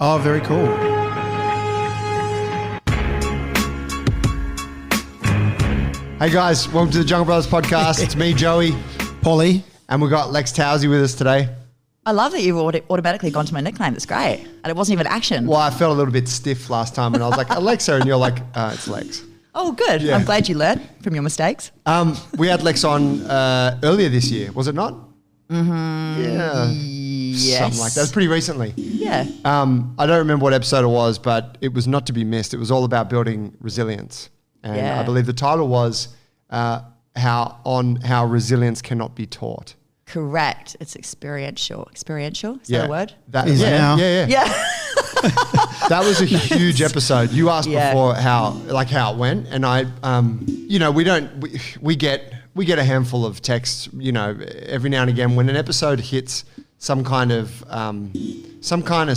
Oh, very cool. Hey guys, welcome to the Jungle Brothers podcast. It's me, Joey, Polly. and we've got Lex Towersey with us today. I love that you've automatically gone to my nickname. That's great. And it wasn't even action. Well, I felt a little bit stiff last time and I was like, Alexa, and you're like, it's Lex. Oh, good. Yeah. I'm glad you learned from your mistakes. We had Lex on earlier this year, was it not? Mm-hmm. Yeah. Yes. Something like that. It was pretty recently. Yeah. I don't remember what episode it was, but it was not to be missed. It was all about building resilience. And Yeah. I believe the title was how resilience cannot be taught. Correct. It's experiential. Experiential? Is that a word? That Is it now? Yeah. Yeah. That was a huge episode. You asked Yeah. before how it went, and I, we get a handful of texts, every now and again when an episode hits some kind of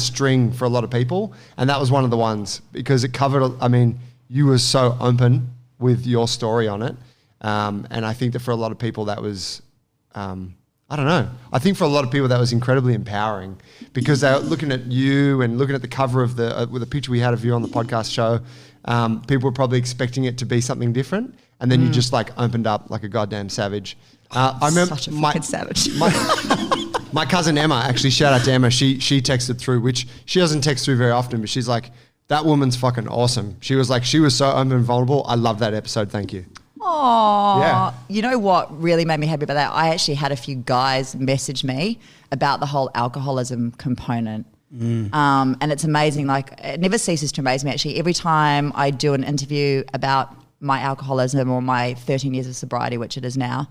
string for a lot of people, and that was one of the ones because it covered. I mean, you were so open with your story on it, and I think that for a lot of people that was. I don't know. I think for a lot of people that was incredibly empowering because they were looking at you and looking at the cover of with the picture we had of you on the podcast show. People were probably expecting it to be something different, and then you just like opened up like a goddamn savage. I remember Such a fucking savage. My cousin Emma, actually, shout out to Emma. She texted through, which she doesn't text through very often, but she's like, "That woman's fucking awesome." She was like, she was so open and vulnerable. I love that episode. Thank you. Oh, Yeah. You know what really made me happy about that? I actually had a few guys message me about the whole alcoholism component. And it's amazing. Like, it never ceases to amaze me, actually. Every time I do an interview about my alcoholism or my 13 years of sobriety, which it is now,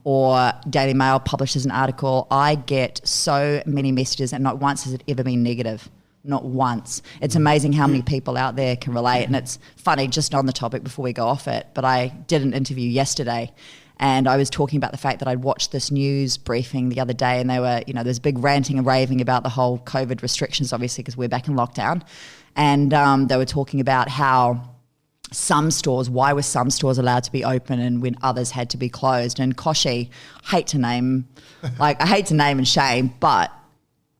or Daily Mail publishes an article, I get so many messages, and not once has it ever been negative. Not once. It's amazing how many people out there can relate. And it's funny, just on the topic before we go off it, but I did an interview yesterday and I was talking about the fact that I'd watched this news briefing the other day, and they were, there's big ranting and raving about the whole COVID restrictions, obviously, because we're back in lockdown. And they were talking about how why were some stores allowed to be open and when others had to be closed? And Koshi, I hate to name and shame, but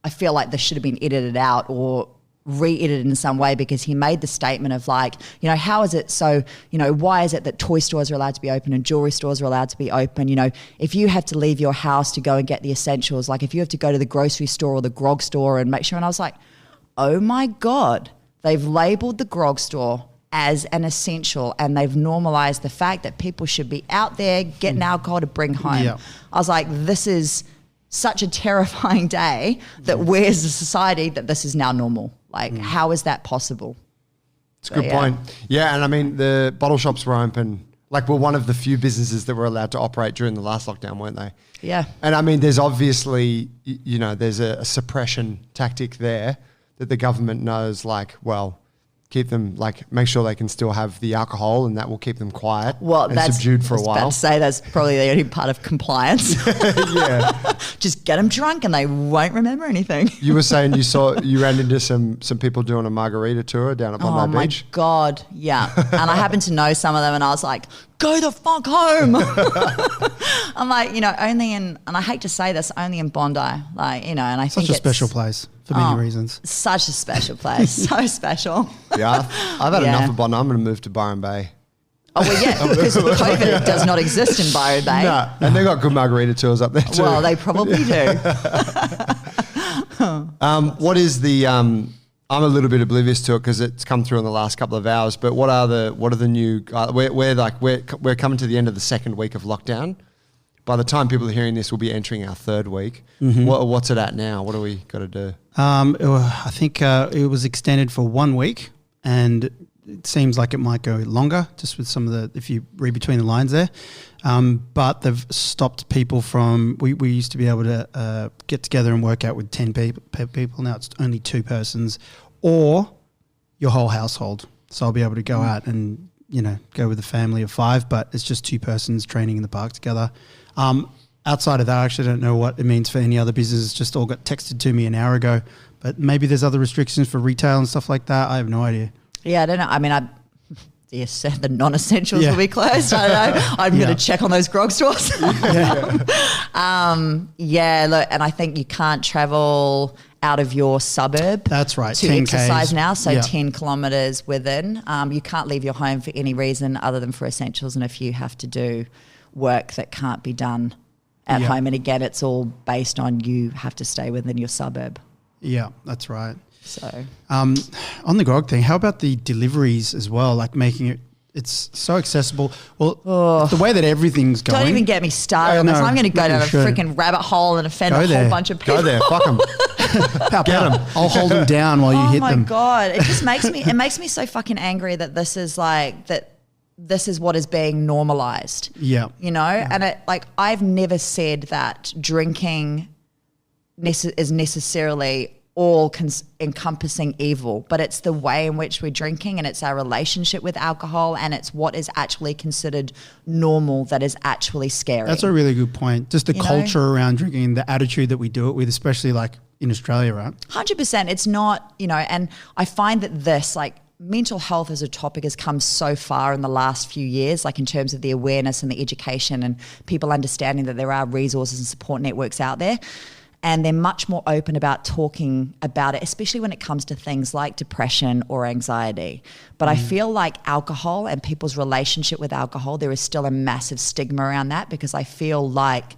I feel like this should have been edited out or re-edited in some way, because he made the statement of like, how is it so, why is it that toy stores are allowed to be open and jewelry stores are allowed to be open? If you have to leave your house to go and get the essentials, like if you have to go to the grocery store or the grog store and make sure, and I was like, oh my God, they've labelled the grog store as an essential and they've normalised the fact that people should be out there getting alcohol to bring home. Yeah. I was like, this is such a terrifying day that we're as a society that this is now normal. Like, how is that possible? It's a good point. Yeah, and I mean, the bottle shops were open. Like, we're one of the few businesses that were allowed to operate during the last lockdown, weren't they? Yeah. And I mean, there's obviously, there's a suppression tactic there that the government knows, like, well, keep them, like, make sure they can still have the alcohol and that will keep them quiet and subdued for a while. I was about to say that's probably the only part of compliance. Yeah. Just get them drunk and they won't remember anything. You were saying you ran into some people doing a margarita tour down at Bondi Beach. Oh my God, yeah. And I happened to know some of them and I was like, go the fuck home. I'm like, only and I hate to say this, only in Bondi. Like, and I think Such a special place for many reasons. Such a special place. So special. Yeah, I've had enough of Bondi. I'm going to move to Byron Bay. Oh, well, yeah, because COVID does not exist in Byron Bay. No, and they've got good margarita tours up there too. Well, they probably do. What is the? I'm a little bit oblivious to it because it's come through in the last couple of hours. But what are the new? We're coming to the end of the second week of lockdown. By the time people are hearing this, we'll be entering our third week. Mm-hmm. What's it at now? What do we got to do? I think it was extended for 1 week, and it seems like it might go longer, just with some of if you read between the lines there. But they've stopped people from, we used to be able to get together and work out with 10 people. Now it's only 2 persons or your whole household. So I'll be able to go out and, go with a family of 5, but it's just 2 persons training in the park together. Outside of that, I actually don't know what it means for any other business. Just all got texted to me an hour ago, but maybe there's other restrictions for retail and stuff like that. I have no idea. Yeah, I don't know. I mean, yes, the non-essentials will be closed. I don't know. I'm going to check on those grog stores. Look, and I think you can't travel out of your suburb. That's right, To 10 exercise Ks. now, so Yeah. 10 kilometres within. You can't leave your home for any reason other than for essentials, and if you have to do work that can't be done at Yeah. home, and again, it's all based on you have to stay within your suburb. Yeah, that's right. So On the grog thing, how about the deliveries as well? Like making it's so accessible. Well, the way that everything's going. don't even get me started I on this. know, I'm going to go you down a should. freaking rabbit hole and offend Go a there. whole bunch of people. Go there, fuck them. Pow, pow. I'll hold them down while you hit them. Oh my God. It just makes me so fucking angry that this is what is being normalized. Yeah. You know? And I've never said that drinking is necessarily all encompassing evil, but it's the way in which we're drinking, and it's our relationship with alcohol, and it's what is actually considered normal that is actually scary. That's a really good point. Just the You know? culture around drinking and the attitude that we do it with, especially like in Australia, right? 100%. It's not, and I find that this, mental health as a topic has come so far in the last few years, in terms of the awareness and the education and people understanding that there are resources and support networks out there. And they're much more open about talking about it, especially when it comes to things like depression or anxiety. But I feel like alcohol and people's relationship with alcohol, there is still a massive stigma around that, because I feel like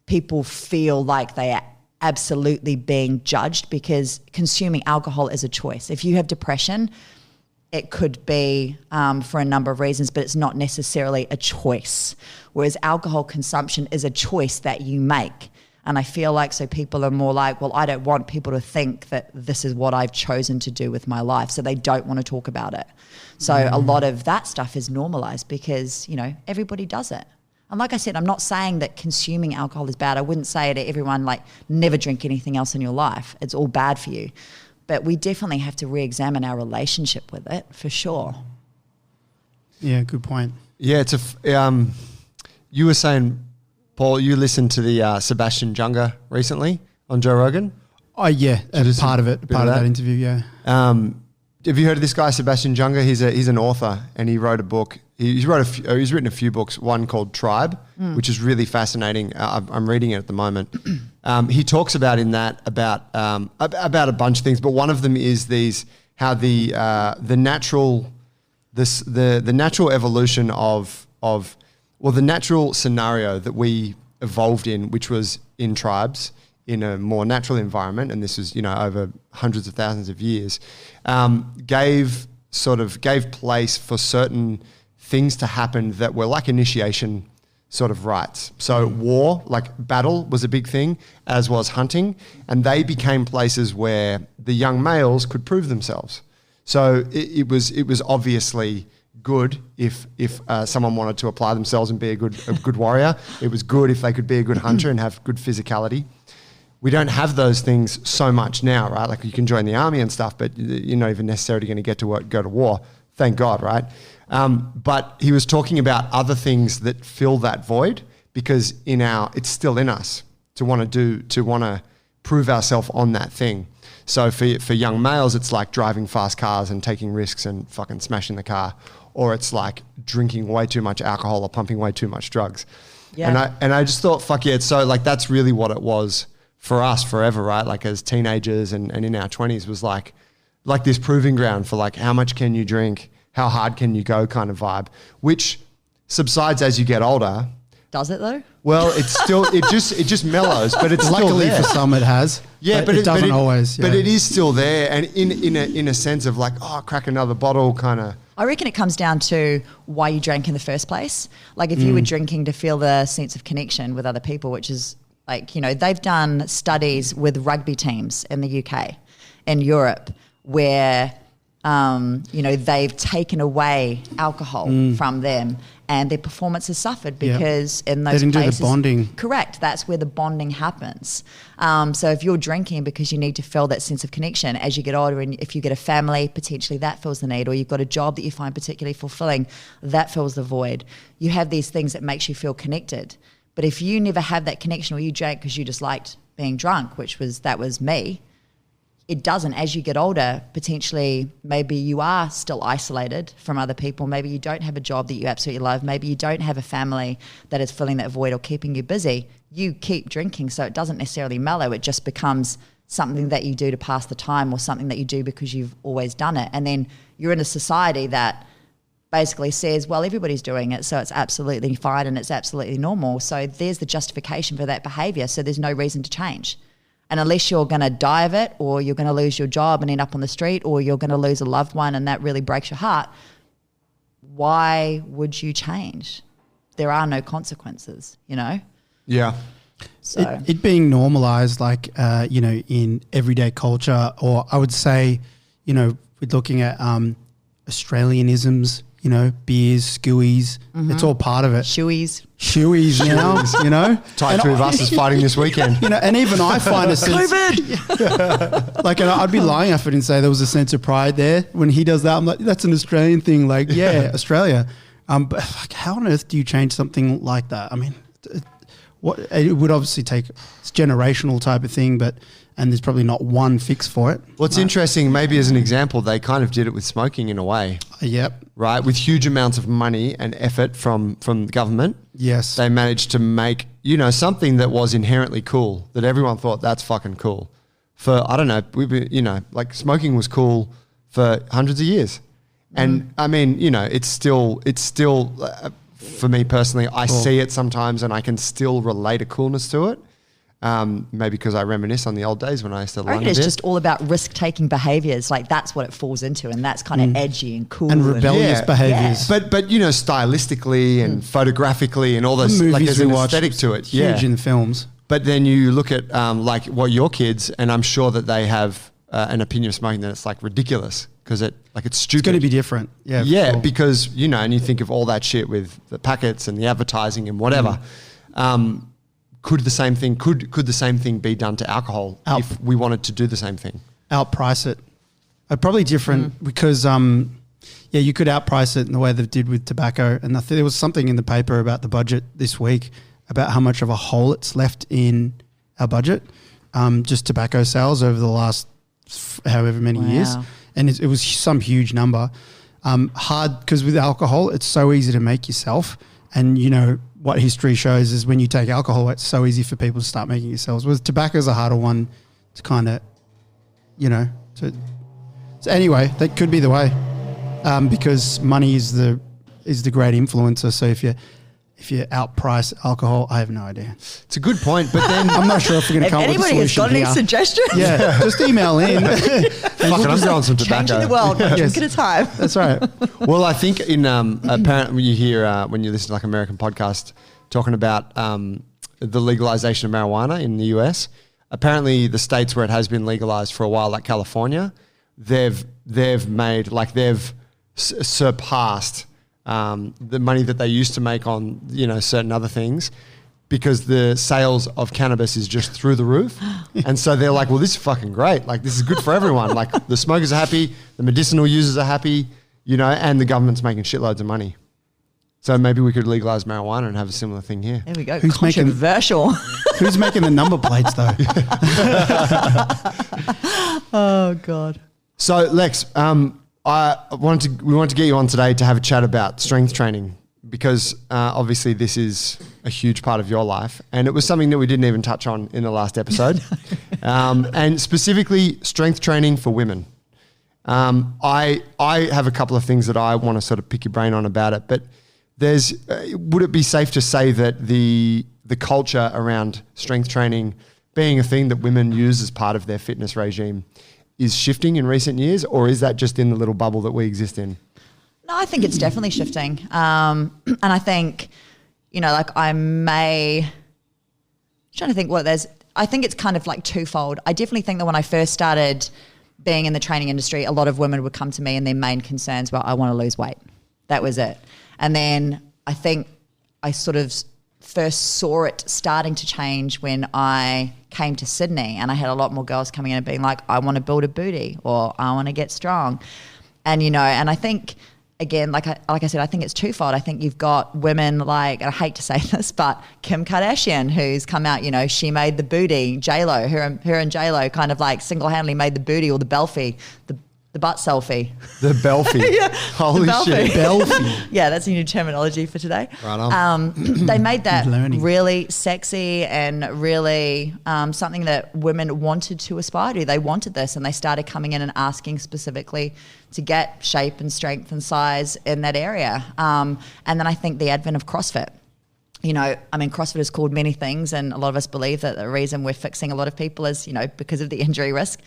people feel like they are absolutely being judged, because consuming alcohol is a choice. If you have depression, it could be for a number of reasons, but it's not necessarily a choice. Whereas alcohol consumption is a choice that you make. And I feel like so people are more like, well, I don't want people to think that this is what I've chosen to do with my life. So they don't want to talk about it. So a lot of that stuff is normalized because, everybody does it. And like I said, I'm not saying that consuming alcohol is bad. I wouldn't say to everyone, never drink anything else in your life. It's all bad for you. But we definitely have to re-examine our relationship with it, for sure. Yeah, good point. Yeah, you were saying, Paul, you listened to the Sebastian Junger recently on Joe Rogan? Oh, yeah, Just part of a it, bit part of of that that? interview, yeah. Have you heard of this guy, Sebastian Junger? He's an author, and he wrote a book. He's written a few books, one called Tribe, which is really fascinating. I'm reading it at the moment. He talks about about a bunch of things, but one of them is how the natural evolution of the natural scenario that we evolved in, which was in tribes, in a more natural environment, and this is, over hundreds of thousands of years, gave place for certain things to happen that were like initiation sort of rites. So war, like battle, was a big thing, as was hunting, and they became places where the young males could prove themselves. So it was obviously good if someone wanted to apply themselves and be a good warrior. It was good if they could be a good hunter and have good physicality. We don't have those things so much now, right? Like you can join the army and stuff, but you're not even necessarily going to get to go to war. Thank God, right? But he was talking about other things that fill that void, because it's still in us to want to prove ourselves on that thing. So for young males, it's like driving fast cars and taking risks and fucking smashing the car, or it's like drinking way too much alcohol or pumping way too much drugs. Yeah. And I just thought, fuck yeah, so like that's really what it was for us forever, right? Like as teenagers and in our 20s was like this proving ground for like how much can you drink, how hard can you go kind of vibe, which subsides as you get older. Does it though? Well, it's still, it just mellows, but it's still Luckily there. for some it has. Yeah, but it doesn't always. Yeah. But it is still there, and in a sense of like, crack another bottle kind of. I reckon it comes down to why you drank in the first place. Like if you were drinking to feel the sense of connection with other people, which is like, they've done studies with rugby teams in the UK and Europe where, they've taken away alcohol from them and their performance has suffered because in those they didn't places, do the bonding. Correct. That's where the bonding happens. So if you're drinking because you need to feel that sense of connection as you get older, and if you get a family, potentially that fills the need, or you've got a job that you find particularly fulfilling, that fills the void. You have these things that makes you feel connected. But if you never have that connection, or you drank because you just liked being drunk, that was me, it doesn't. As you get older, potentially maybe you are still isolated from other people. Maybe you don't have a job that you absolutely love. Maybe you don't have a family that is filling that void or keeping you busy. You keep drinking, so it doesn't necessarily mellow. It just becomes something that you do to pass the time or something that you do because you've always done it. And then you're in a society that basically says, well, everybody's doing it, so it's absolutely fine and it's absolutely normal. So there's the justification for that behaviour. So there's no reason to change. And unless you're going to die of it, or you're going to lose your job and end up on the street, or you're going to lose a loved one and that really breaks your heart, why would you change? There are no consequences, you know? Yeah. So It being normalized, like, in everyday culture, or I would say, we're looking at Australianisms, beers, skewies, it's all part of it. shoeies. Shoeies now, Type 2 of us is fighting this weekend. and even I find a sense, COVID. like, and I'd be lying if I didn't say there was a sense of pride there. When he does that, I'm like, that's an Australian thing. Like, yeah, Australia. But like, how on earth do you change something like that? I mean, it would obviously take, it's generational type of thing, and there's probably not one fix for it. What's interesting, maybe as an example, they kind of did it with smoking in a way. Yep. Right? With huge amounts of money and effort from the government. Yes. They managed to make, something that was inherently cool, that everyone thought that's fucking cool. For, I don't know, like smoking was cool for hundreds of years. And I mean, it's still for me personally, I see it sometimes and I can still relate a coolness to it. Maybe because I reminisce on the old days when I used to I reckon it's just all about risk-taking behaviours. Like that's what it falls into, and that's kind of edgy and cool and rebellious behaviours. But stylistically and photographically and all those, The like movies there's we an watch, aesthetic to it. Huge in the films. But then you look at like what your kids, and I'm sure that they have an opinion of smoking that it's like ridiculous because it's stupid. It's going to be different. Yeah. Yeah, because and you think of all that shit with the packets and the advertising and whatever. Could the same thing be done to alcohol if we wanted to do the same thing? Outprice it. Probably different because you could outprice it in the way they did with tobacco. And I think there was something in the paper about the budget this week about how much of a hole it's left in our budget, just tobacco sales over the last however many years. And it was some huge number. Hard because with alcohol, it's so easy to make yourself. And what history shows is when you take alcohol, it's so easy for people to start making it yourselves. Whereas tobacco is a harder one to kind of, So anyway, that could be the way, because money is the great influencer. So if you outprice alcohol, I have no idea. It's a good point, but then I'm not sure if we're going to come up with a anybody has solution got any here. suggestions? Yeah, just email in. fuck it, I'm going some tobacco. Changing the world, one drink at a time. That's right. Well, I think in apparently you hear when you listen to like American podcast talking about the legalization of marijuana in the US. Apparently, the states where it has been legalized for a while, like California, they've surpassed the money that they used to make on certain other things, because the sales of cannabis is just through the roof. And so they're like, well, this is fucking great. Like, this is good for everyone. Like, the smokers are happy, the medicinal users are happy, and the government's making shitloads of money. So maybe we could legalize marijuana and have a similar thing here. There we go. Who's making- Controversial. Who's making the number plates though? Oh God. So Lex, we wanted to get you on today to have a chat about strength training, because obviously this is a huge part of your life, and it was something that we didn't even touch on in the last episode, and specifically strength training for women. I have a couple of things that I want to sort of pick your brain on about it, but would it be safe to say that the culture around strength training being a thing that women use as part of their fitness regime is shifting in recent years, or is that just in the little bubble that we exist in? No, I think it's definitely shifting. And I think, trying to think I think it's kind of like twofold. I definitely think that when I first started being in the training industry, a lot of women would come to me and their main concerns were, I want to lose weight. That was it. And then I think I sort of first saw it starting to change when I came to Sydney, and I had a lot more girls coming in and being like, I want to build a booty, or I want to get strong. And, and I think, again, like I said, I think it's twofold. I think you've got women like, and I hate to say this, but Kim Kardashian, who's come out, she made the booty. J-Lo, her and J-Lo kind of like single-handedly made the booty or the belfie, the The butt selfie. The belfie. Yeah, Holy the shit. Belfie. Yeah, that's a new terminology for today. Right on. They made that Learning. really sexy and really something that women wanted to aspire to. They wanted this, and they started coming in and asking specifically to get shape and strength and size in that area. And then I think the advent of CrossFit. You know, I mean, CrossFit is called many things, and a lot of us believe that the reason we're fixing a lot of people is, you know, because of the injury risk.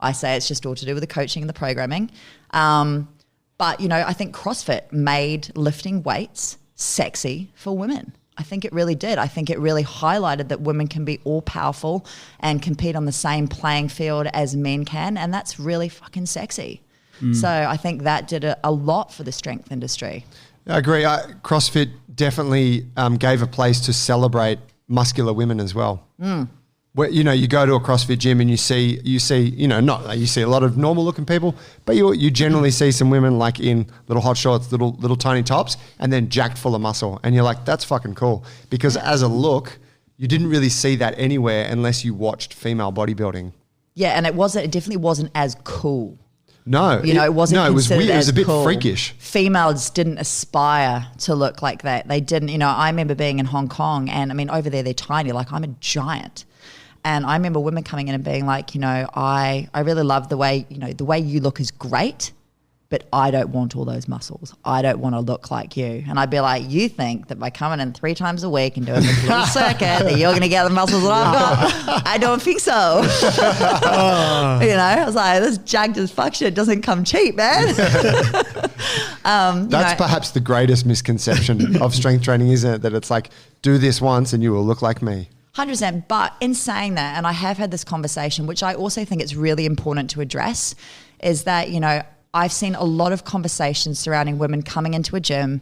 I say it's just all to do with the coaching and the programming. But, you know, I think CrossFit made lifting weights sexy for women. I think it really did. I think it really highlighted that women can be all powerful and compete on the same playing field as men can. And that's really fucking sexy. So I think that did a lot for the strength industry. I agree. CrossFit definitely gave a place to celebrate muscular women as well. Where, you know, you go to a CrossFit gym and you see, you know, not like you see a lot of normal looking people, but you generally see some women like in little hot shorts, little tiny tops, and then jacked full of muscle. And you're like, that's fucking cool. Because as a look, you didn't really see that anywhere unless you watched female bodybuilding. Yeah, and it definitely wasn't as cool. No, You know, it wasn't. No, it was considered weird. It was as a bit cool. freakish. Females didn't aspire to look like that. They didn't. You know, I remember being in Hong Kong, and I mean, over there they're tiny. Like I'm a giant, and I remember women coming in and being like, you know, I really love the way, you know, the way you look is great, but I don't want all those muscles. I don't want to look like you. And I'd be like, you think that by coming in 3 times a week and doing this little circuit that you're going to get the muscles that I've got? I don't think so. You know, I was like, this jagged as fuck shit doesn't come cheap, man. That's perhaps the greatest misconception of strength training, isn't it? That it's like, do this once and you will look like me. 100%. But in saying that, and I have had this conversation, which I also think it's really important to address, is that, you know, I've seen a lot of conversations surrounding women coming into a gym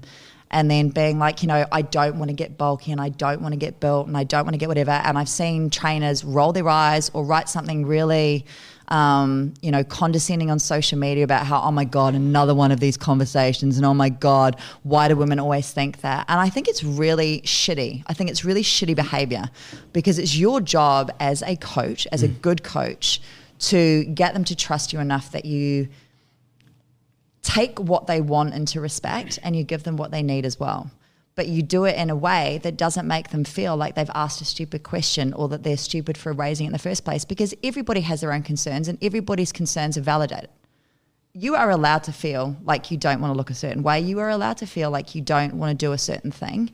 and then being like, you know, I don't want to get bulky and I don't want to get built and I don't want to get whatever. And I've seen trainers roll their eyes or write something really, you know, condescending on social media about how, oh my God, another one of these conversations. And oh my God, why do women always think that? And I think it's really shitty. I think it's really shitty behavior because it's your job as a coach, as a good coach, to get them to trust you enough that you take what they want into respect and you give them what they need as well. But you do it in a way that doesn't make them feel like they've asked a stupid question or that they're stupid for raising it in the first place, because everybody has their own concerns and everybody's concerns are validated. You are allowed to feel like you don't want to look a certain way. You are allowed to feel like you don't want to do a certain thing.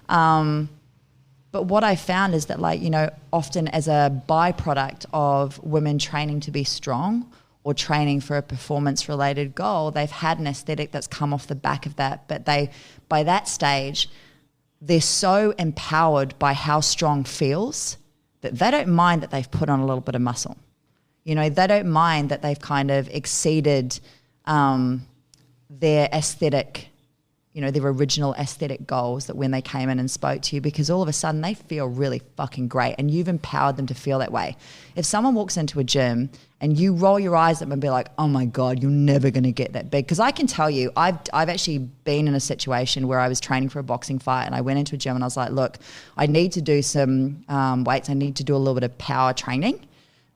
But what I found is that, like, you know, often as a byproduct of women training to be strong or training for a performance-related goal, they've had an aesthetic that's come off the back of that. But they, by that stage, they're so empowered by how strong feels that they don't mind that they've put on a little bit of muscle. You know, they don't mind that they've kind of exceeded their aesthetic, you know, their original aesthetic goals, that when they came in and spoke to you, because all of a sudden they feel really fucking great and you've empowered them to feel that way. If someone walks into a gym and you roll your eyes at them and be like, oh my God, you're never going to get that big. Because I can tell you, I've actually been in a situation where I was training for a boxing fight and I went into a gym and I was like, look, I need to do some weights. I need to do a little bit of power training,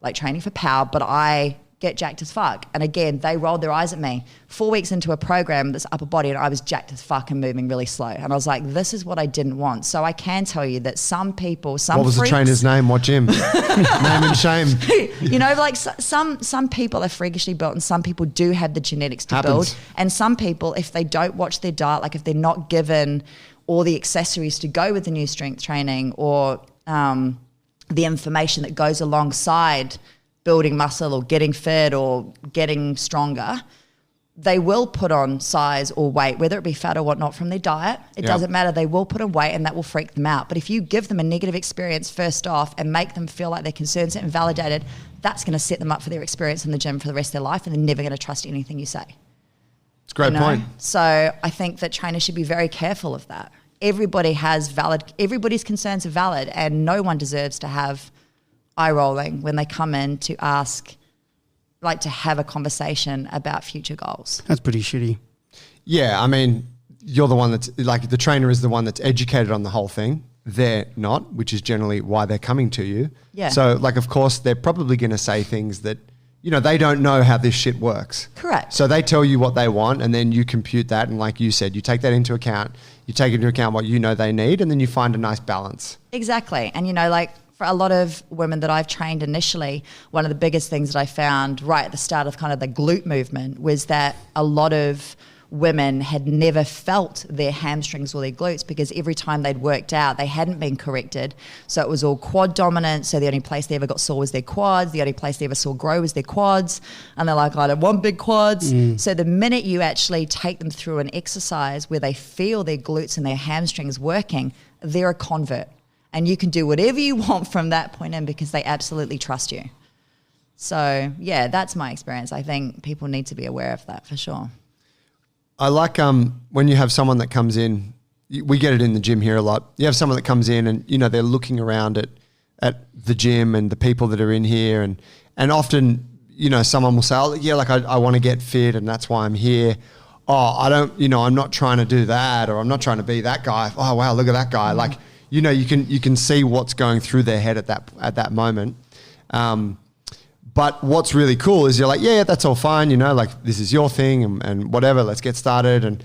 like training for power, but I get jacked as fuck. And again, they rolled their eyes at me. 4 weeks into a program that's upper body and I was jacked as fuck and moving really slow. And I was like, this is what I didn't want. So I can tell you that some people, What was freaks, the trainer's name? What gym? Name and shame. you know, like some people are freakishly built and some people do have the genetics to build. And some people, if they don't watch their diet, like if they're not given all the accessories to go with the new strength training or the information that goes alongside building muscle or getting fit or getting stronger, they will put on size or weight, whether it be fat or whatnot, from their diet. It doesn't matter. They will put on weight and that will freak them out. But if you give them a negative experience first off and make them feel like their concerns are invalidated, that's going to set them up for their experience in the gym for the rest of their life, and they're never going to trust anything you say. It's a great point. So I think that trainers should be very careful of that. Everybody's concerns are valid, and no one deserves to have eye rolling when they come in to ask, like, to have a conversation about future goals. That's pretty shitty. Yeah, I mean, you're the one that's, like, the trainer is the one that's educated on the whole thing. They're not, which is generally why they're coming to you. Yeah. So, like, of course, they're probably going to say things that they don't know how this shit works. Correct. So they tell you what they want, and then you compute that. And like you said, you take that into account. You take into account what they need, and then you find a nice balance. Exactly. And, like for a lot of women that I've trained initially, one of the biggest things that I found right at the start of kind of the glute movement was that a lot of women had never felt their hamstrings or their glutes because every time they'd worked out, they hadn't been corrected. So it was all quad dominant. So the only place they ever got sore was their quads. The only place they ever saw grow was their quads. And they're like, I don't want big quads. So the minute you actually take them through an exercise where they feel their glutes and their hamstrings working, they're a convert. And you can do whatever you want from that point in because they absolutely trust you. So yeah, that's my experience. I think people need to be aware of that for sure. I like when you have someone that comes in, we get it in the gym here a lot. You have someone that comes in and, they're looking around at the gym and the people that are in here. And often, someone will say, oh, yeah, like I want to get fit and that's why I'm here. Oh, I don't, I'm not trying to do that, or I'm not trying to be that guy. Oh, wow, look at that guy. Like, you can see what's going through their head at that moment. But what's really cool is you're like, yeah, that's all fine, like this is your thing and whatever, let's get started. And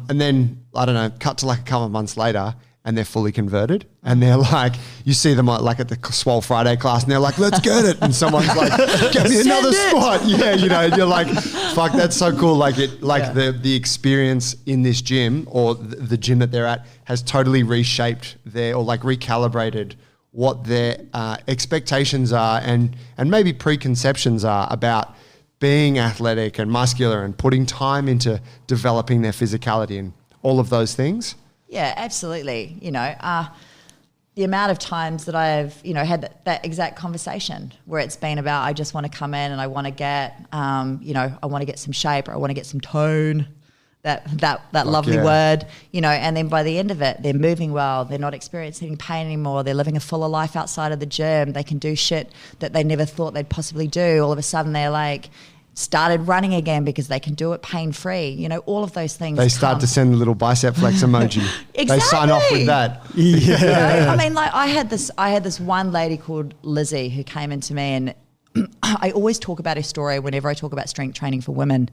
then, I don't know, cut to like a couple of months later and they're fully converted. And they're like, you see them like at the Swole Friday class and they're like, let's get it. And someone's like, get me another spot. Yeah, you're like, fuck, that's so cool. Like the experience in this gym or the gym that they're at has totally reshaped or like recalibrated what their expectations are and maybe preconceptions are about being athletic and muscular and putting time into developing their physicality and all of those things. Yeah, absolutely. The amount of times that I've, had that exact conversation where it's been about, I just want to come in and I want to get, I want to get some shape or I want to get some tone. That lovely word, and then by the end of it, they're moving well, they're not experiencing pain anymore, they're living a fuller life outside of the gym, they can do shit that they never thought they'd possibly do. All of a sudden they're like, started running again because they can do it pain-free. All of those things. They start to send the little bicep flex emoji. Exactly. They sign off with that. Yeah. I mean, like I had this one lady called Lizzie who came into me, and I always talk about her story whenever I talk about strength training for women.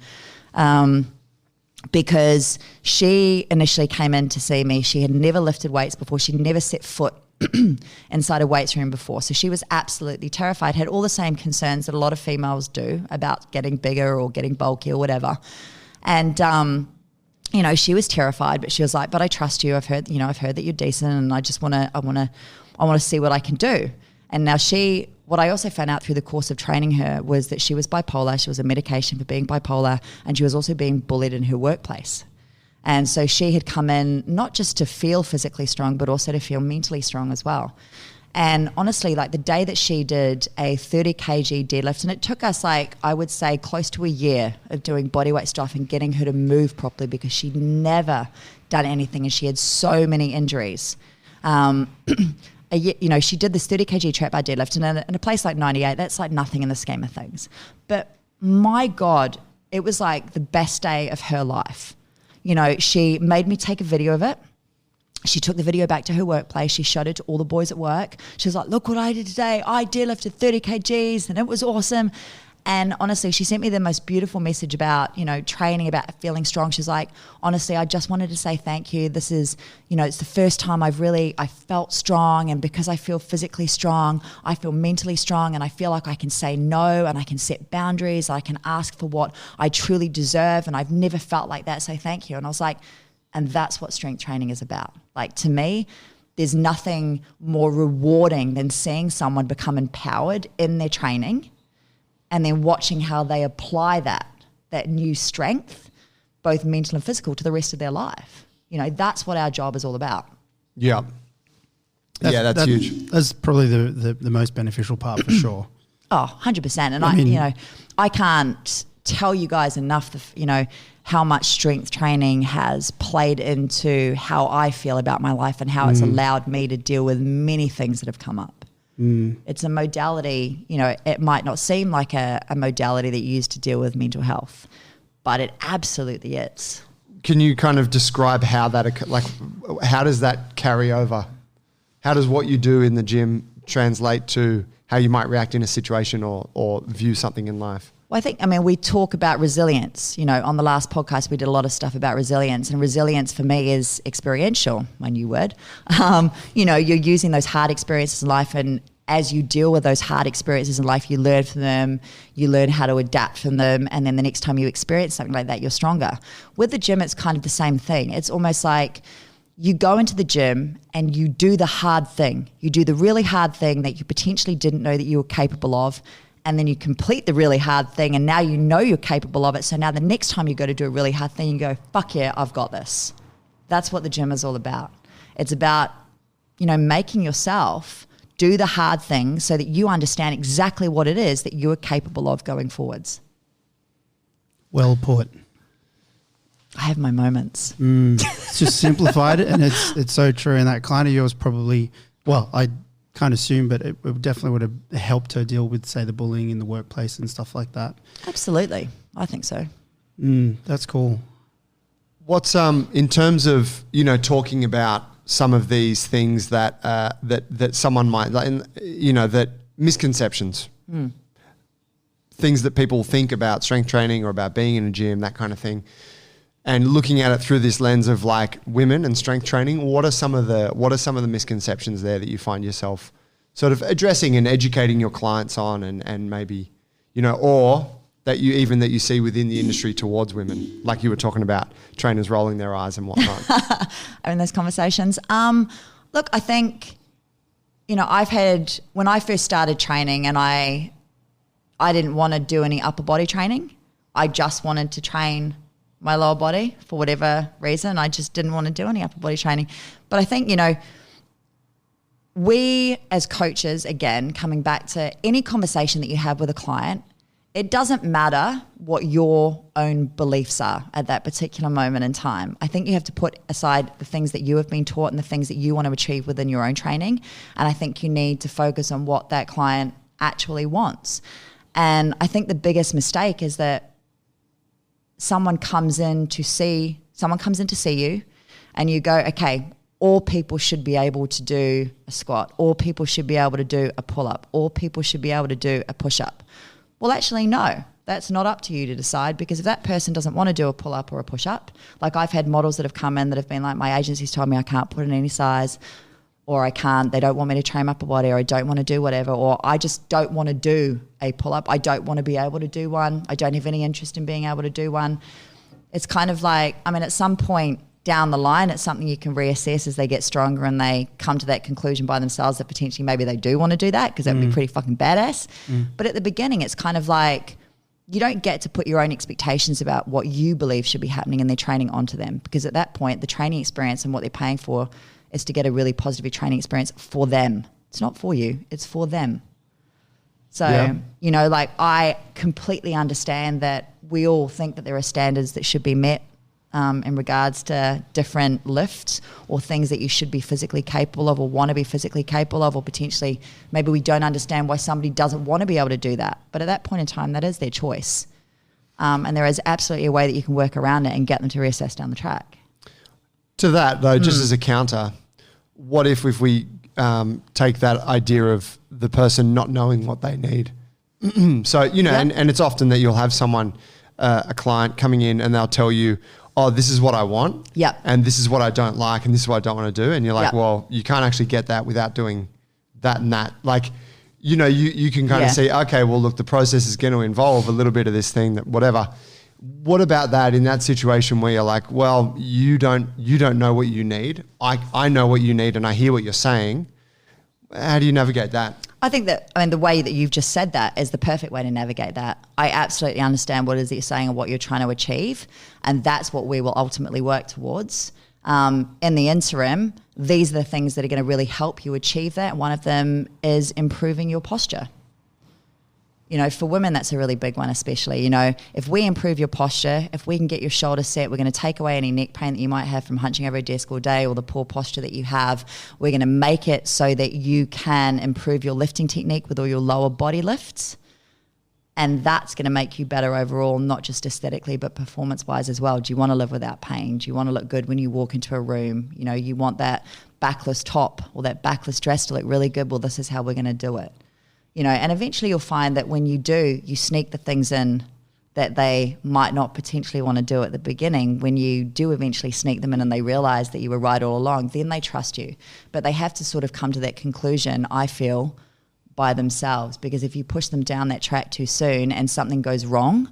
Because she initially came in to see me. She had never lifted weights before. She'd never set foot inside a weights room before. So she was absolutely terrified, had all the same concerns that a lot of females do about getting bigger or getting bulky or whatever. And, she was terrified, but she was like, but I trust you. I've heard that you're decent and I just want to see what I can do. And now what I also found out through the course of training her was that she was bipolar. She was on medication for being bipolar, and she was also being bullied in her workplace. And so she had come in not just to feel physically strong, but also to feel mentally strong as well. And honestly, like the day that she did a 30 kg deadlift, and it took us I would say close to a year of doing bodyweight stuff and getting her to move properly because she'd never done anything and she had so many injuries. She did this 30 kg trap bar deadlift, and in a place like 98, that's like nothing in the scheme of things. But my God, it was like the best day of her life. She made me take a video of it. She took the video back to her workplace. She showed it to all the boys at work. She was like, look what I did today. I deadlifted 30 kgs and it was awesome. And honestly, she sent me the most beautiful message about, training, about feeling strong. She's like, honestly, I just wanted to say thank you. This is, it's the first time I felt strong. And because I feel physically strong, I feel mentally strong. And I feel like I can say no and I can set boundaries. I can ask for what I truly deserve. And I've never felt like that. So thank you. And I was like, and that's what strength training is about. Like to me, there's nothing more rewarding than seeing someone become empowered in their training and then watching how they apply that new strength, both mental and physical, to the rest of their life. That's what our job is all about. Yeah. That's huge. That's probably the most beneficial part for sure. Oh, 100%. And I can't tell you guys enough, how much strength training has played into how I feel about my life and how it's allowed me to deal with many things that have come up. It's a modality, it might not seem like a modality that you use to deal with mental health, but it absolutely is. Can you kind of describe how how does that carry over? How does what you do in the gym translate to how you might react in a situation or view something in life? Well, we talk about resilience. On the last podcast, we did a lot of stuff about resilience, and resilience for me is experiential, my new word. You're using those hard experiences in life, and as you deal with those hard experiences in life, you learn from them, you learn how to adapt from them, and then the next time you experience something like that, you're stronger. With the gym, it's kind of the same thing. It's almost like you go into the gym and you do the hard thing. You do the really hard thing that you potentially didn't know that you were capable of, and then you complete the really hard thing, and now you know you're capable of it. So now the next time you go to do a really hard thing, you go, fuck yeah, I've got this. That's what the gym is all about. It's about, making yourself do the hard thing so that you understand exactly what it is that you are capable of going forwards. Well put. I have my moments. It's just simplified it, and it's so true. And that client of yours probably, well, I can't assume, but it definitely would have helped her deal with, say, the bullying in the workplace and stuff like that. Absolutely. I think so. That's cool. What's in terms of talking about some of these things that that someone might that misconceptions, things that people think about strength training or about being in a gym, that kind of thing, and looking at it through this lens of like women and strength training, what are some of the misconceptions there that you find yourself sort of addressing and educating your clients on, and maybe or that you see within the industry towards women, like you were talking about trainers rolling their eyes and whatnot? In those conversations. Look, I think, I've had, when I first started training, and I didn't want to do any upper body training. I just wanted to train my lower body for whatever reason. I just didn't want to do any upper body training. But I think, we as coaches, again, coming back to any conversation that you have with a client, it doesn't matter what your own beliefs are at that particular moment in time. I think you have to put aside the things that you have been taught and the things that you want to achieve within your own training. And I think you need to focus on what that client actually wants. And I think the biggest mistake is that someone comes in to see you, and you go, okay, all people should be able to do a squat, all people should be able to do a pull-up, all people should be able to do a push-up. Well, actually, no, that's not up to you to decide, because if that person doesn't want to do a pull-up or a push-up, like I've had models that have come in that have been like, my agency's told me I can't put in any size, or they don't want me to train upper body, or I don't want to do whatever, or I just don't want to do a pull-up. I don't want to be able to do one. I don't have any interest in being able to do one. It's kind of like, at some point down the line, it's something you can reassess as they get stronger and they come to that conclusion by themselves that potentially maybe they do want to do that, because that would be pretty fucking badass. But at the beginning, it's kind of like you don't get to put your own expectations about what you believe should be happening in their training onto them, because at that point, the training experience and what they're paying for is to get a really positive training experience for them. It's not for you, it's for them. So, I completely understand that we all think that there are standards that should be met in regards to different lifts or things that you should be physically capable of or want to be physically capable of, or potentially maybe we don't understand why somebody doesn't want to be able to do that. But at that point in time, that is their choice. And there is absolutely a way that you can work around it and get them to reassess down the track. To that, though, just as a counter, what if we take that idea of the person not knowing what they need? So, and it's often that you'll have someone, a client coming in, and they'll tell you, oh, this is what I want. Yep. And this is what I don't like, and this is what I don't want to do. And you're like, well, you can't actually get that without doing that and that. Like, you can kind of see, okay, well, look, the process is going to involve a little bit of this thing, that whatever. What about that in that situation where you're like, well, you don't know what you need. I know what you need, and I hear what you're saying. How do you navigate that? I think that, the way that you've just said that is the perfect way to navigate that. I absolutely understand what it is that you're saying and what you're trying to achieve, and that's what we will ultimately work towards. In the interim, these are the things that are going to really help you achieve that. One of them is improving your posture. For women, that's a really big one, especially. If we improve your posture, if we can get your shoulder set, we're going to take away any neck pain that you might have from hunching over a desk all day, or the poor posture that you have. We're going to make it so that you can improve your lifting technique with all your lower body lifts. And that's going to make you better overall, not just aesthetically, but performance-wise as well. Do you want to live without pain? Do you want to look good when you walk into a room? You want that backless top or that backless dress to look really good. Well, this is how we're going to do it. and eventually you'll find that when you do, you sneak the things in that they might not potentially want to do at the beginning. When you do eventually sneak them in and they realize that you were right all along, then they trust you. But they have to sort of come to that conclusion, I feel, by themselves, because if you push them down that track too soon and something goes wrong,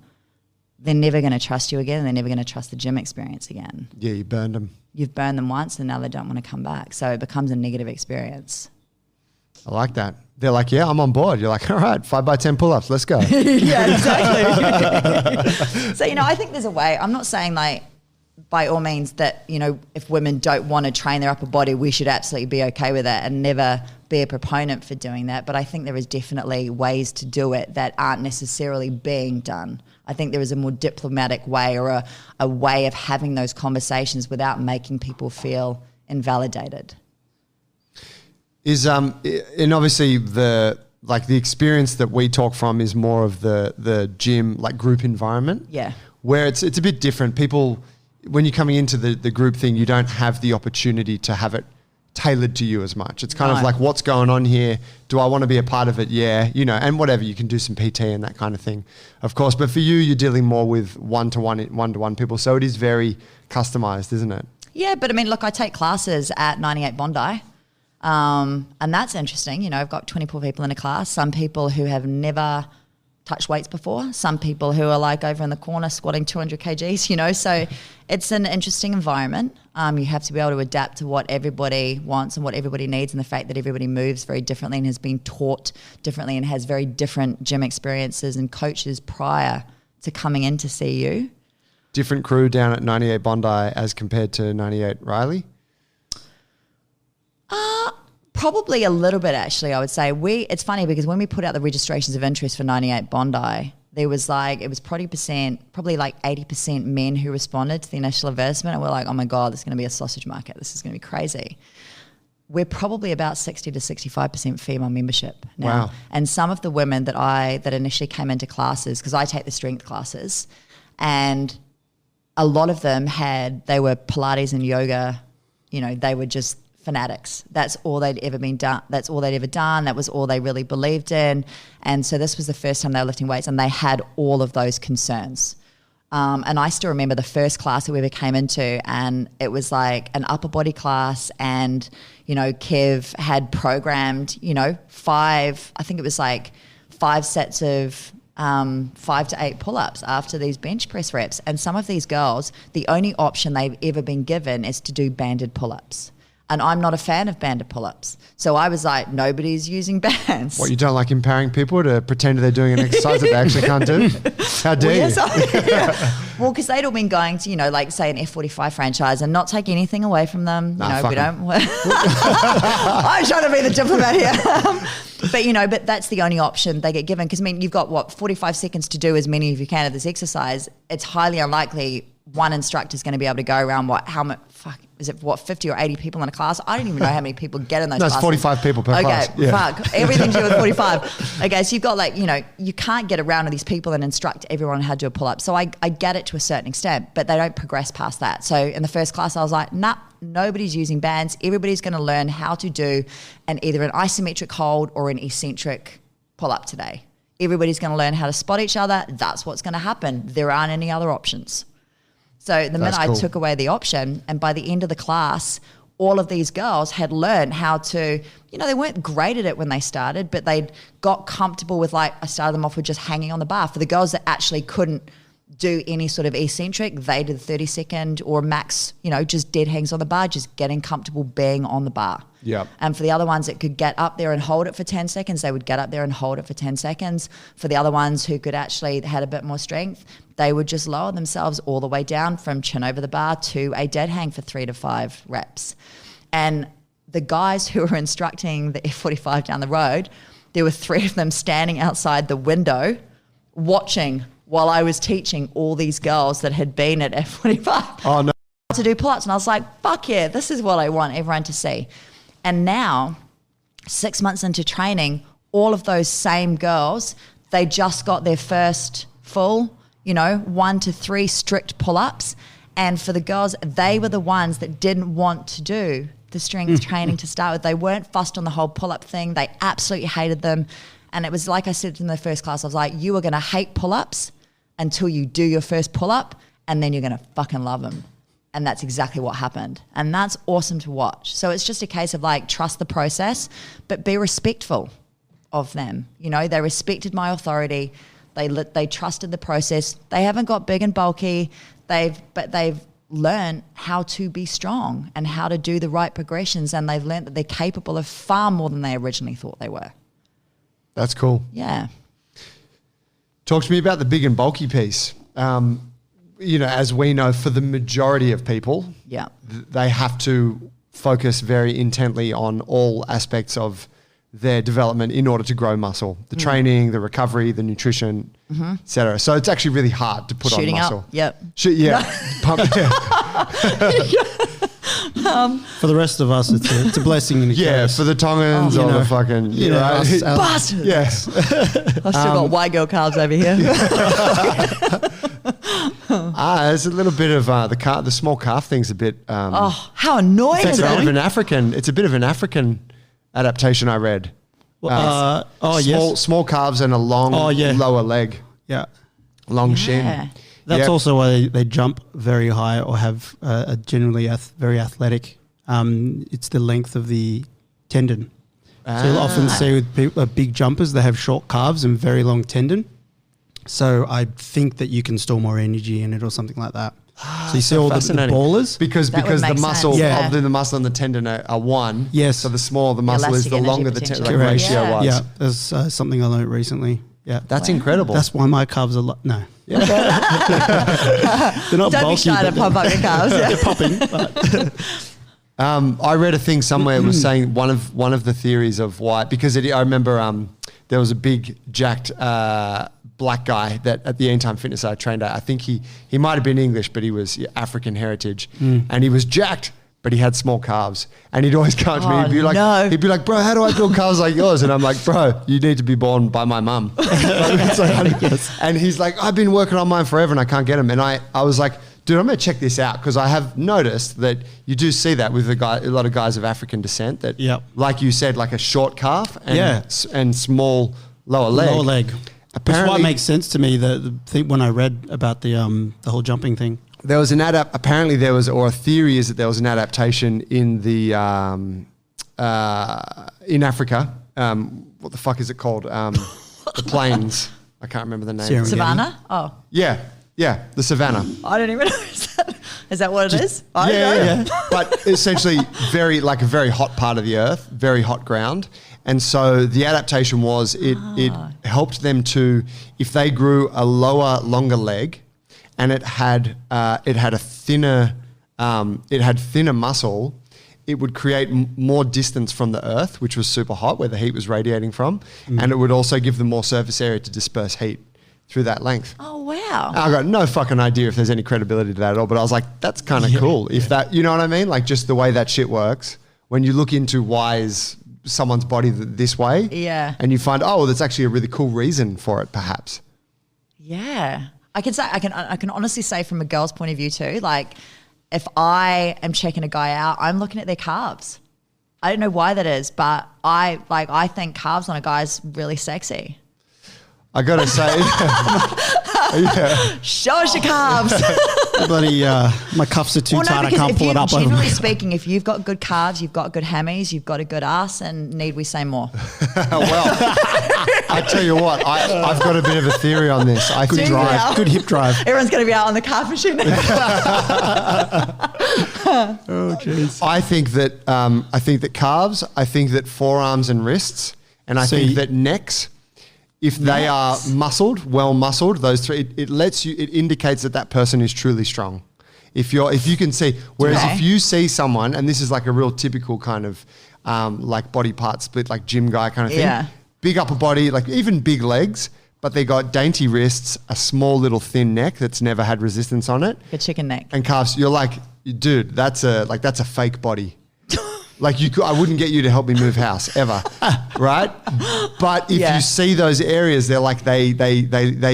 they're never going to trust you again, and they're never going to trust the gym experience again. Yeah, you burned them. You've burned them once and now they don't want to come back. So it becomes a negative experience. I like that. They're like, yeah, I'm on board. You're like, all right, 5x10 pull-ups, let's go. Yeah, exactly. So, I think there's a way. I'm not saying like by all means that, if women don't want to train their upper body, we should absolutely be okay with that and never be a proponent for doing that. But I think there is definitely ways to do it that aren't necessarily being done. I think there is a more diplomatic way, or a way of having those conversations without making people feel invalidated. And obviously the experience that we talk from is more of the gym, like group environment. Yeah. Where it's a bit different. People, when you're coming into the group thing, you don't have the opportunity to have it tailored to you as much. It's kind of like, what's going on here? Do I want to be a part of it? Yeah. And whatever, you can do some PT and that kind of thing, of course. But for you, you're dealing more with one-to-one people. So it is very customized, isn't it? Yeah, but I mean, look, I take classes at 98 Bondi. And that's interesting. I've got 24 people in a class. Some people who have never touched weights before. Some people who are like over in the corner squatting 200 kgs, So it's an interesting environment. You have to be able to adapt to what everybody wants and what everybody needs, and the fact that everybody moves very differently and has been taught differently and has very different gym experiences and coaches prior to coming in to see you. Different crew down at 98 Bondi as compared to 98 Riley? Probably a little bit, actually, I would say. It's funny because when we put out the registrations of interest for 98 Bondi, there was it was probably like 80% men who responded to the initial investment, and we're like, oh my God, this is going to be a sausage market. This is going to be crazy. We're probably about 60 to 65% female membership now. Wow. And some of the women that initially came into classes, because I take the strength classes, and a lot of them they were Pilates and yoga, they were just fanatics. That's all they'd ever been done. That's all they'd ever done. That was all they really believed in. And so this was the first time they were lifting weights, and they had all of those concerns. And I still remember the first class that we ever came into, and it was like an upper body class, and, Kev had programmed, 5 sets of 5 to 8 pull-ups after these bench press reps. And some of these girls, the only option they've ever been given is to do banded pull-ups. And I'm not a fan of banded pull-ups. So I was like, nobody's using bands. What, you don't like empowering people to pretend they're doing an exercise that they actually can't do? How dare you? Well, because they'd all been going to, say an F45 franchise, and not take anything away from them. We don't. I'm trying to be the diplomat here. But that's the only option they get given. Because, you've got, 45 seconds to do as many as you can of this exercise. It's highly unlikely one instructor is going to be able to go around 50 or 80 people in a class? I don't even know how many people get in those classes. That's 45 people per class. Okay, fuck. Everything to do with 45. Okay, so you've got you can't get around to these people and instruct everyone how to do a pull-up. So I get it to a certain extent, but they don't progress past that. So in the first class, I was like, nah, nobody's using bands. Everybody's going to learn how to do either an isometric hold or an eccentric pull-up today. Everybody's going to learn how to spot each other. That's what's going to happen. There aren't any other options. So the minute I took away the option, and by the end of the class, all of these girls had learned how to, they weren't great at it when they started, but they'd got comfortable with I started them off with just hanging on the bar. For the girls that actually couldn't do any sort of eccentric, they did 30-second or max, just dead hangs on the bar, just getting comfortable being on the bar. Yeah. And for the other ones that could get up there and hold it for 10 seconds, they would get up there and hold it for 10 seconds. For the other ones who could actually had a bit more strength, they would just lower themselves all the way down from chin over the bar to a dead hang for 3 to 5 reps. And the guys who were instructing the F45 down the road, there were 3 of them standing outside the window watching while I was teaching all these girls that had been at F45 Oh, no. to do pull-ups. And I was like, fuck yeah, this is what I want everyone to see. And now, 6 months into training, all of those same girls, they just got their first full, 1 to 3 strict pull-ups. And for the girls, they were the ones that didn't want to do the strength training to start with. They weren't fussed on the whole pull-up thing. They absolutely hated them. And it was like I said in the first class, I was like, you are going to hate pull-ups until you do your first pull-up, and then you're going to fucking love them. And that's exactly what happened. And that's awesome to watch. So it's just a case of like, trust the process, but be respectful of them. You know, they respected my authority. They trusted the process. They haven't got big and bulky. They've learned how to be strong and how to do the right progressions. And they've learned that they're capable of far more than they originally thought they were. That's cool. Yeah. Talk to me about the big and bulky piece. You know, as we know, for the majority of people, Yeah. They have to focus very intently on all aspects of their development in order to grow muscle. The training, the recovery, the nutrition, et cetera. So it's actually really hard to put Shooting on muscle. up. Yep. Pump, yeah. For the rest of us, it's a blessing and a Yeah, curse. for the Tongans You or know, the fucking... you know, us, Bastards. Yes. I've still got white girl calves over here. There's a little bit of the small calf thing's a bit... Oh, how annoying it's is a bit of that? an African... It's a bit of an African adaptation I read. Small calves and a long lower leg, Yeah. long shin. That's Yep. also why they jump very high or have a generally very athletic. It's the length of the tendon. So you'll often see with people, big jumpers, they have short calves and very long tendon. So I think that you can store more energy in it or something like that. So you see all the ballers. because That would the make muscle, sense, yeah. the muscle and the tendon are one. Yes. So the smaller the muscle is, Elastic the energy longer the potential. tendon Correct. ratio Yeah. was. Yeah, there's something I learned recently. Yeah. That's incredible. That's why my calves are no. They're not Don't be bulky, shy to but pump up your calves. Yeah. they're popping. But I read a thing somewhere it was saying one of the theories of why, because I remember there was a big jacked black guy that at the Anytime Fitness I trained at. I think he might have been English, but he was African heritage, and he was jacked, but he had small calves. And he'd always come to me, he'd be like, bro, how do I build calves like yours? And I'm like, bro, you need to be born by my mum. And he's like, I've been working on mine forever and I can't get them. And I was like, dude, I'm going to check this out, because I have noticed that you do see that with a lot of guys of African descent that, like you said, like a short calf and small lower leg. lower leg. Apparently, That's why it makes sense to me the thing when I read about the whole jumping thing. there was apparently there was, or a theory is that there was an adaptation in the in Africa. What the fuck is it called? The plains. I can't remember the name. Serengeti. Savannah? Oh, Yeah, the savannah. I don't even know. Is that what it is? I don't know. But essentially, a very hot part of the earth, very hot ground, and so the adaptation was it helped them to, if they grew a longer leg, and it had a thinner muscle, it would create more distance from the earth, which was super hot, where the heat was radiating from, and it would also give them more surface area to disperse heat through that length. Oh, wow. I got no fucking idea if there's any credibility to that at all, but I was like, that's kind of cool. If that, you know what I mean? Like, just the way that shit works. When you look into why is someone's body this way, and you find, oh, well, that's actually a really cool reason for it, perhaps. Yeah. I can honestly say from a girl's point of view too, like if I am checking a guy out, I'm looking at their calves. I don't know why that is, but I think calves on a guy's really sexy. I gotta say, Show us your calves. Bloody, my cuffs are too tight. I because can't pull it up. over generally my- speaking, if you've got good calves, you've got good hammies, you've got a good ass, and need we say more? well, I tell you what, I've got a bit of a theory on this. I think drive. Good hip drive. Everyone's going to be out on the calf machine. Oh, jeez. I think that calves, I think that forearms and wrists, and I think that necks, if they are well muscled, those three, it indicates that person is truly strong. If you can see, whereas if you see someone, and this is like a real typical kind of like body part split, like gym guy kind of thing, big upper body, like even big legs, but they got dainty wrists, a small little thin neck that's never had resistance on it, A chicken neck. and calves. You're like, dude, that's a fake body. Like I wouldn't get you to help me move house ever, right? But if you see those areas, they're like they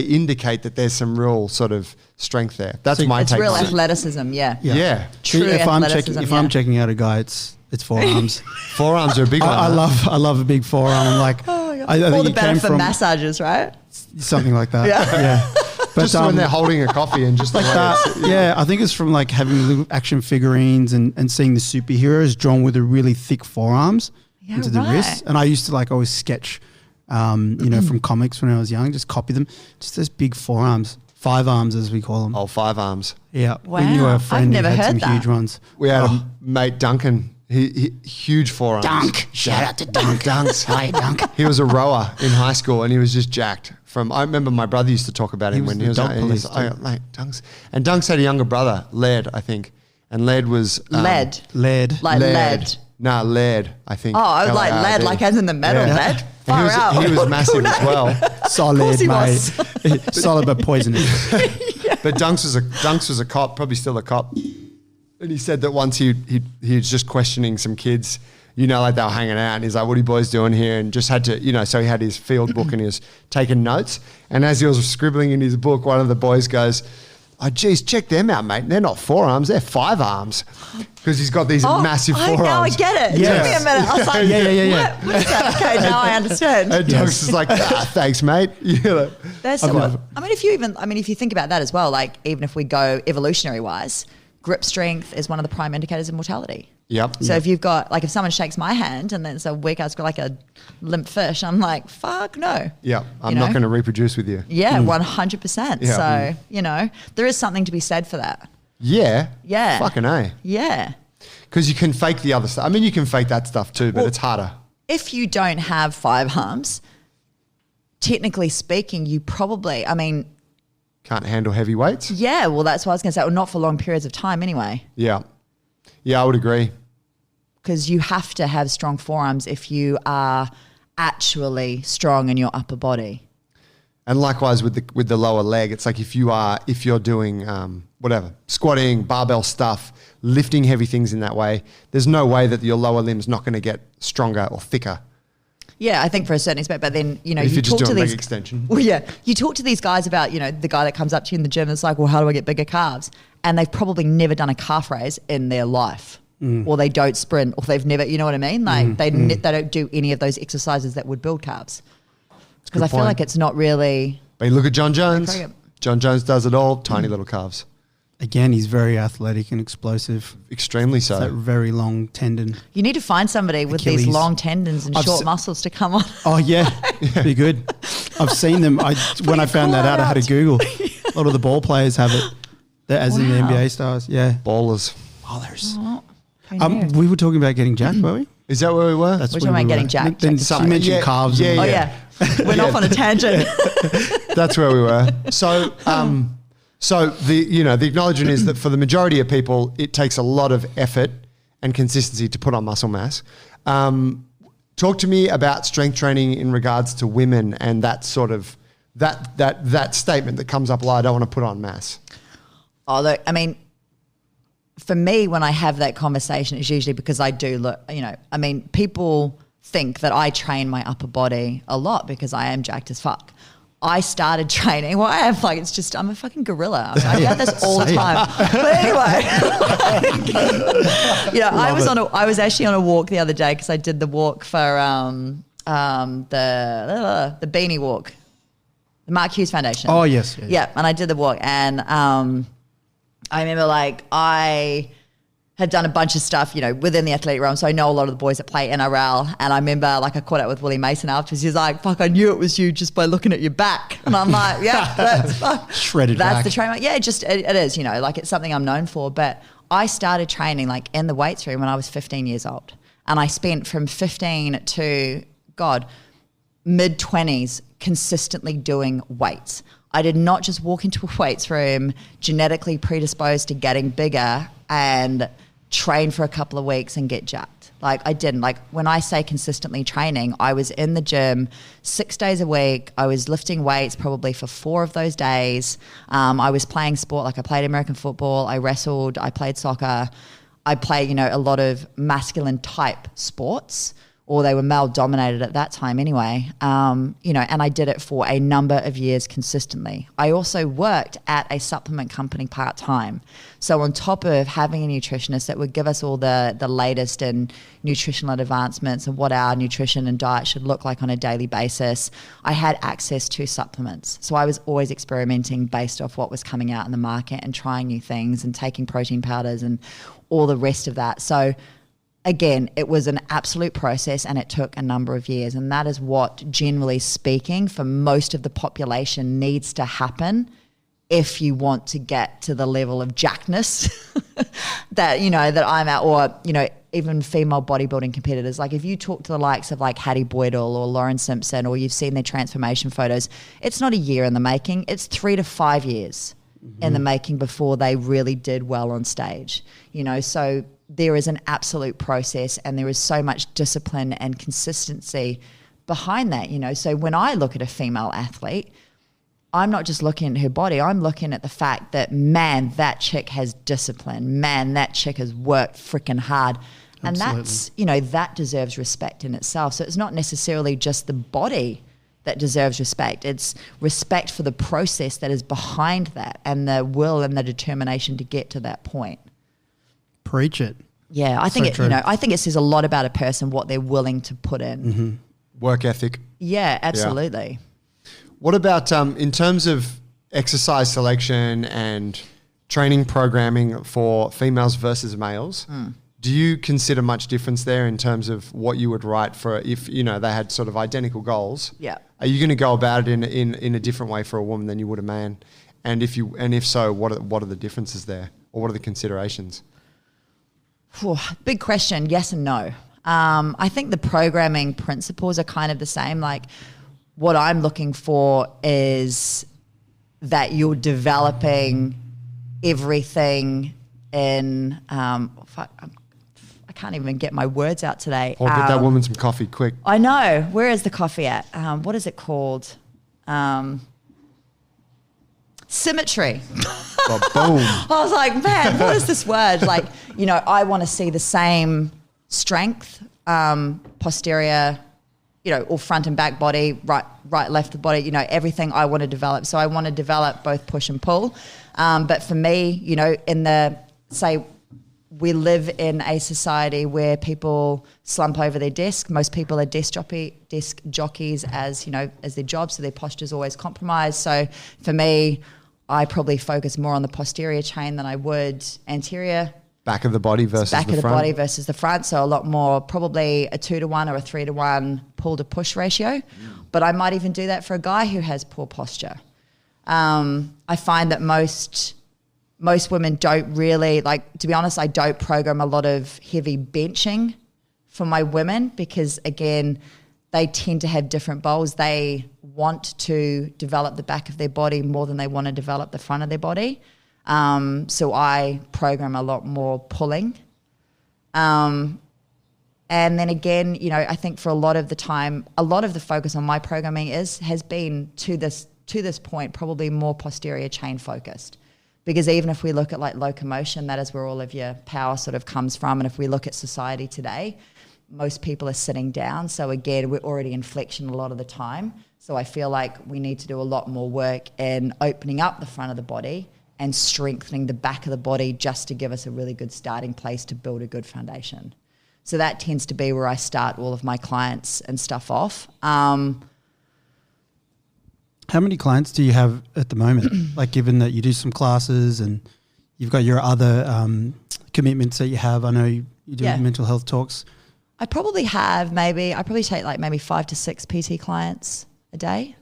indicate that there's some real sort of strength there. That's my It's take. real on it. athleticism, yeah. Yeah. True if athleticism, I'm checking out a guy, it's It's forearms. Forearms are a big one. I love a big forearm. I'm like, I All think the it better came for from massages, right? something like that. Yeah. But just when they're holding a coffee and just like that. Yeah, I think it's from like having little action figurines and seeing the superheroes drawn with the really thick forearms into the wrists. And I used to like always sketch, from comics when I was young, just copy them. Just those big forearms, 5 arms as we call them. Oh, 5 arms. Yeah. Wow. We knew a friend I've who never had heard some that. huge ones. We had a mate, Duncan. He huge forearms. Dunk. Shout out to Dunk. Dunks. Hi, Dunk. He was a rower in high school, and he was just jacked. I remember my brother used to talk about him when he was dog young, police and he's, mate, Dunks. And Dunks had a younger brother, Laird, I think. And Laird was Lead. Lead. Like lead. Nah, Laird, I think. Oh, I was like L-A-R-D. lead, like as in the metal Yeah. lead. And Far he was, out. he was massive as well. Solid, he mate. was. Solid but poisonous. But Dunks was a cop, probably still a cop. And he said that once he was just questioning some kids, like they were hanging out, and he's like, "What are you boys doing here?" And just had to, so he had his field book and he was taking notes. And as he was scribbling in his book, one of the boys goes, "Oh, geez, check them out, mate. They're not 4 arms, they're 5 arms." Because he's got these massive forearms. Now I get it. Yes. It took me a minute. I was like, Yeah. What is that? Okay, now I understand. And Dunks is like, "Thanks, mate." That's I love what, if you think about that as well, like even if we go evolutionary wise, grip strength is one of the prime indicators of mortality. Yep. So if you've got, like, if someone shakes my hand and then it's a weak ass got like a limp fish, I'm like, fuck no. Yeah, I'm not going to reproduce with you. Yeah, 100%. Yeah. So, there is something to be said for that. Yeah. Yeah. Fucking A. Yeah. Because you can fake the other stuff. I mean, you can fake that stuff too, but it's harder. If you don't have 5 arms, technically speaking, you probably, Can't handle heavy weights. yeah, well, that's what I was going to say. Well, not for long periods of time anyway. Yeah. Yeah, I would agree. Because you have to have strong forearms if you are actually strong in your upper body. And likewise with the lower leg, it's like if you're doing squatting, barbell stuff, lifting heavy things in that way, there's no way that your lower limb's not going to get stronger or thicker. Yeah, I think for a certain extent, but then, If you you're just talk to doing leg these extension. Well, yeah, you talk to these guys about, the guy that comes up to you in the gym and it's like, well, how do I get bigger calves? And they've probably never done a calf raise in their life. Or they don't sprint, or they've never, you know what I mean? Like they don't do any of those exercises that would build calves. Because I feel like it's not really. But you look at John Jones. Like, John Jones does it all. Tiny little calves. Again, he's very athletic and explosive. Extremely That so. very long tendon. You need to find somebody with these Achilles. long tendons and I've short se- muscles to come on. Oh yeah, be good. I've seen them. When I found that out, I had to Google. A lot of the ball players have it, as in the Wow. NBA stars. Yeah, Ballers. ballers. Who knew? We were talking about getting jacked, were we? Is that where we were? That's We're where talking we about were. getting jacked. Then Jacked. you mentioned Yeah, calves. yeah, and Oh yeah. yeah, went off on a tangent. That's where we were. So, the acknowledgement is that for the majority of people, it takes a lot of effort and consistency to put on muscle mass. Talk to me about strength training in regards to women and that sort of that statement that comes up a lot. I don't want to put on mass. Although, for me, when I have that conversation, it's usually because I do look, people think that I train my upper body a lot because I am jacked as fuck. I started training. Well, I'm a fucking gorilla. I get this all the time. But anyway, I was actually on a walk the other day because I did the walk for the Beanie Walk, the Mark Hughes Foundation. Oh yes. Yeah, and I did the walk, and I remember I had done a bunch of stuff, within the athletic realm. So I know a lot of the boys that play NRL. And I remember I caught up with Willie Mason afterwards. He's like, fuck, I knew it was you just by looking at your back. And I'm like, yeah, that's Shredded that's back. the trainer. Yeah, it is, it's something I'm known for. But I started training in the weights room when I was 15 years old. And I spent from 15 to, mid-20s consistently doing weights. I did not just walk into a weights room genetically predisposed to getting bigger and train for a couple of weeks and get jacked. I didn't. When I say consistently training, I was in the gym 6 days a week. I was lifting weights probably for 4 of those days. I was playing sport. I played American football. I wrestled. I played soccer. I played, a lot of masculine type sports or they were male dominated at that time anyway, you know, and I did it for a number of years consistently. I also worked at a supplement company part-time. So on top of having a nutritionist that would give us all the latest in nutritional advancements and what our nutrition and diet should look like on a daily basis, I had access to supplements. So I was always experimenting based off what was coming out in the market and trying new things and taking protein powders and all the rest of that. So again, it was an absolute process and it took a number of years. And that is what, generally speaking, for most of the population needs to happen if you want to get to the level of jackness that, you know, that I'm at, or, you know, even female bodybuilding competitors. Like if you talk to the likes of like Hattie Boydell or Lauren Simpson, or you've seen their transformation photos, it's not a year in the making, it's 3 to 5 years in the making before they really did well on stage, you know. So there is an absolute process and there is so much discipline and consistency behind that, you know. So when I look at a female athlete, I'm not just looking at her body, I'm looking at the fact that, man, that chick has discipline. Man, that chick has worked freaking hard. And Absolutely. that's, you know, that deserves respect in itself. So it's not necessarily just the body that deserves respect. It's respect for the process that is behind that and the will and the determination to get to that point. Preach it. Yeah, I think So it, true. you know, I think it says a lot about a person, what they're willing to put in. Work ethic. Yeah, absolutely. What about in terms of exercise selection and training programming for females versus males? Do you consider much difference there in terms of what you would write for if, you know, they had sort of identical goals? Yeah. Are you going to go about it in a different way for a woman than you would a man? And if so, what are the differences there, or what are the considerations? Whew, big question, yes and no. I think the programming principles are kind of the same. Like what I'm looking for is that you're developing everything in, I can't even get my words out today. Or get that woman some coffee quick. I know. Where is the coffee at? What is it called? Symmetry. But boom. I was like, man, what is this word? Like, you know, I want to see the same strength, posterior, you know, or front and back body, right, left the body, you know, everything I want to develop. So I want to develop both push and pull. But for me, you know, we live in a society where people slump over their desk. Most people are desk jockeys as, you know, as their job, so their posture's always compromised. So for me, I probably focus more on the posterior chain than I would anterior. Back of the body versus Back the of the front. body versus the front. So a lot more, probably a 2-to-1 or a 3-to-1 pull to push ratio. But I might even do that for a guy who has poor posture. I find that most women don't really, like, to be honest, I don't program a lot of heavy benching for my women because, again, they tend to have different goals. They want to develop the back of their body more than they want to develop the front of their body. So I program a lot more pulling. And then again, you know, I think for a lot of the time, a lot of the focus on my programming has been to this point probably more posterior chain focused. Because even if we look at like locomotion, that is where all of your power sort of comes from. And if we look at society today, most people are sitting down. So again, we're already in flexion a lot of the time. So I feel like we need to do a lot more work in opening up the front of the body and strengthening the back of the body just to give us a really good starting place to build a good foundation. So that tends to be where I start all of my clients and stuff off. How many clients do you have at the moment? Like, given that you do some classes and you've got your other commitments that you have, I know you do mental health talks. I probably take like maybe 5 to 6 PT clients a day.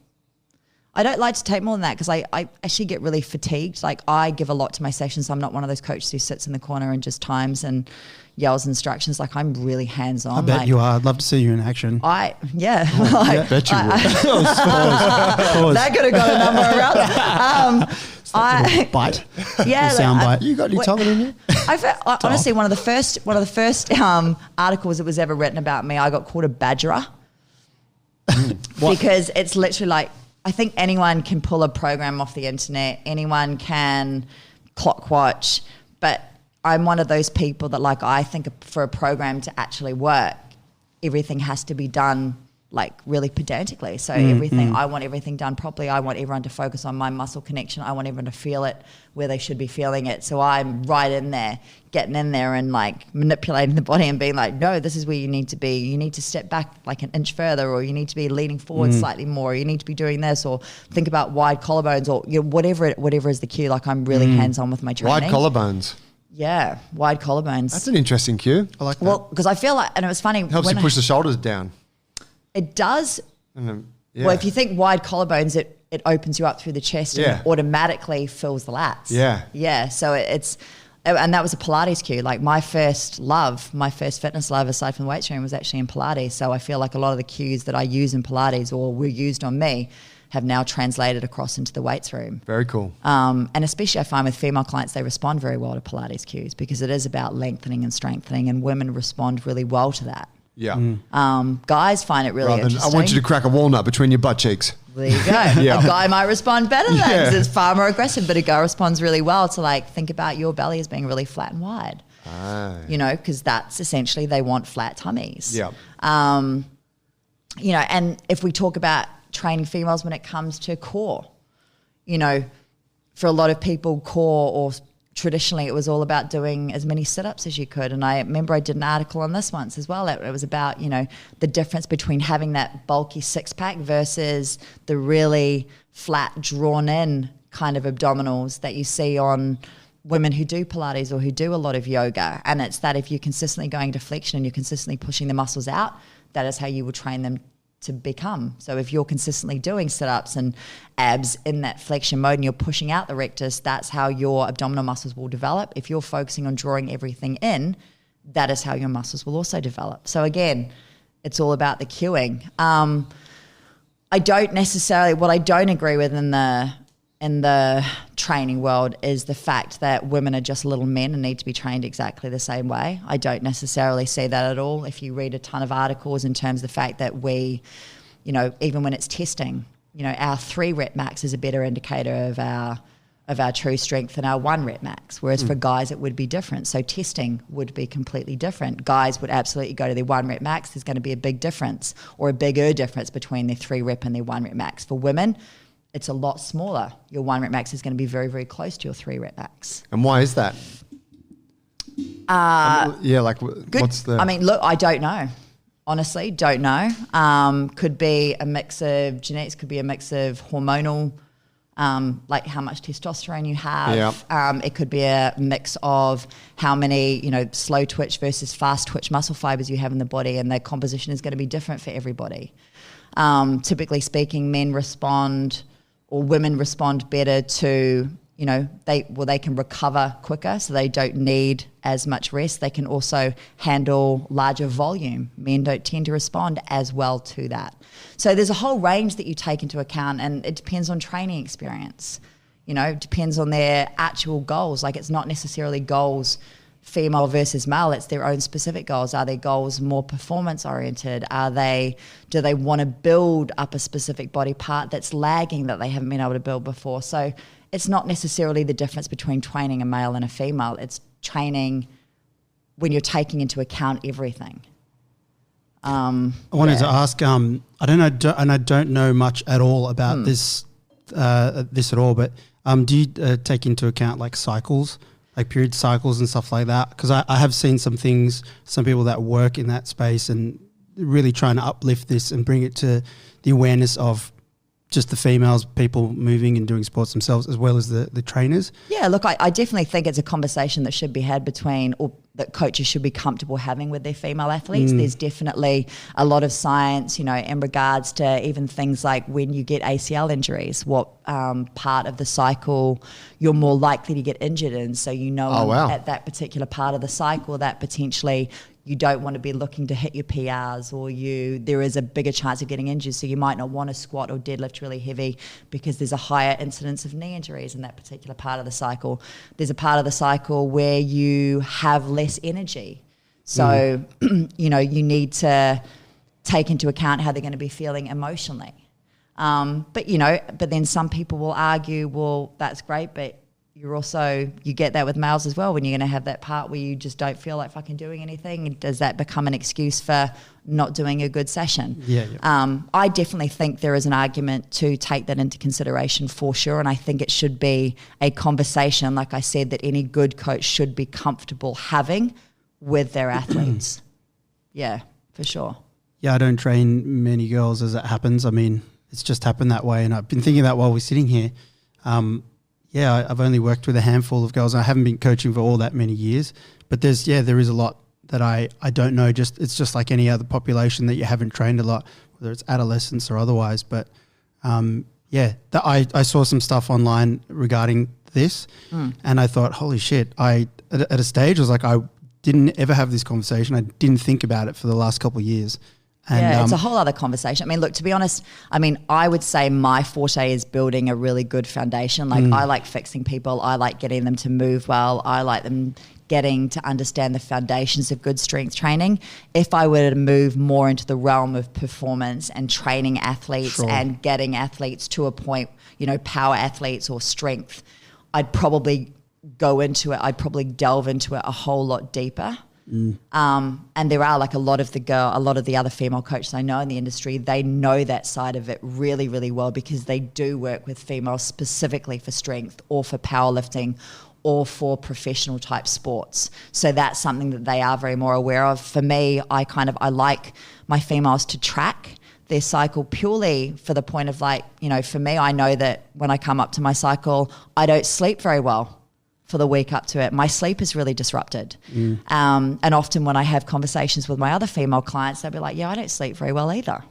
I don't like to take more than that because I actually get really fatigued. Like I give a lot to my sessions. So I'm not one of those coaches who sits in the corner and just times and yells instructions. Like I'm really hands-on. I bet you are. I'd love to see you in action. I bet you would. That could have got a number around that. Bite. Yeah. Sound bite. You got any tongue in you? Honestly, one of the first articles that was ever written about me, I got called a badgerer. Because it's literally like, I think anyone can pull a program off the internet. Anyone can clock watch. But I'm one of those people that, like, I think for a program to actually work, everything has to be done like really pedantically. So I want everything done properly. I want everyone to focus on my muscle connection. I want everyone to feel it where they should be feeling it. So I'm right in there, getting in there and like manipulating the body and being like, no, this is where you need to be. You need to step back like an inch further, or you need to be leaning forward slightly more. Or you need to be doing this, or think about wide collarbones, or whatever is the cue. Like I'm really hands-on with my training. Wide collarbones. Yeah, wide collarbones. That's an interesting cue. I like that. Well, because I feel like, and it was funny. Helps you push the shoulders down. It does. Well, if you think wide collarbones, it opens you up through the chest and it automatically fills the lats. Yeah. So and that was a Pilates cue. Like my first fitness love aside from the weights room was actually in Pilates. So I feel like a lot of the cues that I use in Pilates or were used on me have now translated across into the weights room. Very cool. And especially I find with female clients, they respond very well to Pilates cues because it is about lengthening and strengthening, and women respond really well to that. Yeah. Guys find it really interesting. I want you to crack a walnut between your butt cheeks. There you go. A guy might respond better than that because it's far more aggressive, but a girl responds really well to like think about your belly as being really flat and wide. You know, because that's essentially they want flat tummies. Yeah. You know, and if we talk about training females when it comes to core, you know, for a lot of people, core or traditionally it was all about doing as many sit-ups as you could. And I remember I did an article on this once as well. It was about, you know, the difference between having that bulky six-pack versus the really flat, drawn-in kind of abdominals that you see on women who do Pilates or who do a lot of yoga. And it's that if you're consistently going to flexion and you're consistently pushing the muscles out, that is how you will train them to become. So if you're consistently doing sit-ups and abs in that flexion mode and you're pushing out the rectus, that's how your abdominal muscles will develop. If you're focusing on drawing everything in, that is how your muscles will also develop. So again, it's all about the cueing. What I don't agree with in the training world is the fact that women are just little men and need to be trained exactly the same way. I don't necessarily see that at all. If you read a ton of articles in terms of the fact that we, you know, even when it's testing, you know, our 3 rep max is a better indicator of our true strength than our 1 rep max, whereas for guys it would be different. So testing would be completely different. Guys would absolutely go to their 1 rep max. There's going to be a big difference or a bigger difference between their 3 rep and their 1 rep max. For women, it's a lot smaller. Your 1 rep max is going to be very, very close to your 3 rep max. And why is that? Good. What's the... I mean, look, I don't know. Honestly, don't know. Could be a mix of genetics, could be a mix of hormonal, like how much testosterone you have. It could be a mix of how many, you know, slow twitch versus fast twitch muscle fibers you have in the body, and their composition is going to be different for everybody. Typically speaking, men respond or women respond better to, you know, they can recover quicker, so they don't need as much rest. They can also handle larger volume. Men don't tend to respond as well to that. So there's a whole range that you take into account, and it depends on training experience. You know, it depends on their actual goals. Like it's not necessarily goals female versus male, it's their own specific goals. Are their goals more performance oriented? Do they want to build up a specific body part that's lagging that they haven't been able to build before? So it's not necessarily the difference between training a male and a female. It's training when you're taking into account everything. I wanted to ask, I don't know much at all about this at all, but do you take into account like cycles? Like period cycles and stuff like that? Because I have seen some people that work in that space and really trying to uplift this and bring it to the awareness of just the females, people moving and doing sports themselves, as well as the trainers. Yeah, look, I definitely think it's a conversation that should be had between, or that coaches should be comfortable having with their female athletes. There's definitely a lot of science, you know, in regards to even things like when you get ACL injuries, what part of the cycle you're more likely to get injured in. So you know at that particular part of the cycle that potentially you don't want to be looking to hit your PRs, or there is a bigger chance of getting injured. So you might not want to squat or deadlift really heavy because there's a higher incidence of knee injuries in that particular part of the cycle. There's a part of the cycle where you have less energy. So, you know, you need to take into account how they're going to be feeling emotionally. But then some people will argue, well, that's great, but you get that with males as well, when you're going to have that part where you just don't feel like fucking doing anything. Does that become an excuse for not doing a good session? Yeah. I definitely think there is an argument to take that into consideration for sure, and I think it should be a conversation, like I said, that any good coach should be comfortable having with their athletes. Yeah, for sure. Yeah, I don't train many girls as it happens. I mean, it's just happened that way, and I've been thinking that while we're sitting here. I've only worked with a handful of girls. I haven't been coaching for all that many years, but there is a lot that I don't know. It's just like any other population that you haven't trained a lot, whether it's adolescents or otherwise. But I saw some stuff online regarding this, and I thought, holy shit! At a stage I was like, I didn't ever have this conversation. I didn't think about it for the last couple of years. And, it's a whole other conversation. I mean, look, to be honest, I would say my forte is building a really good foundation. Like I like fixing people. I like getting them to move well. I like them getting to understand the foundations of good strength training. If I were to move more into the realm of performance and training athletes and getting athletes to a point, power athletes or strength, I'd probably go into it. I'd probably delve into it a whole lot deeper. And there are like a lot of the other female coaches I know in the industry, they know that side of it really, really well, because they do work with females specifically for strength or for powerlifting or for professional type sports. So that's something that they are very more aware of. For me, I like my females to track their cycle purely for the point of for me, I know that when I come up to my cycle, I don't sleep very well for the week up to it. My sleep is really disrupted. And often when I have conversations with my other female clients, they'll be like, yeah, I don't sleep very well either.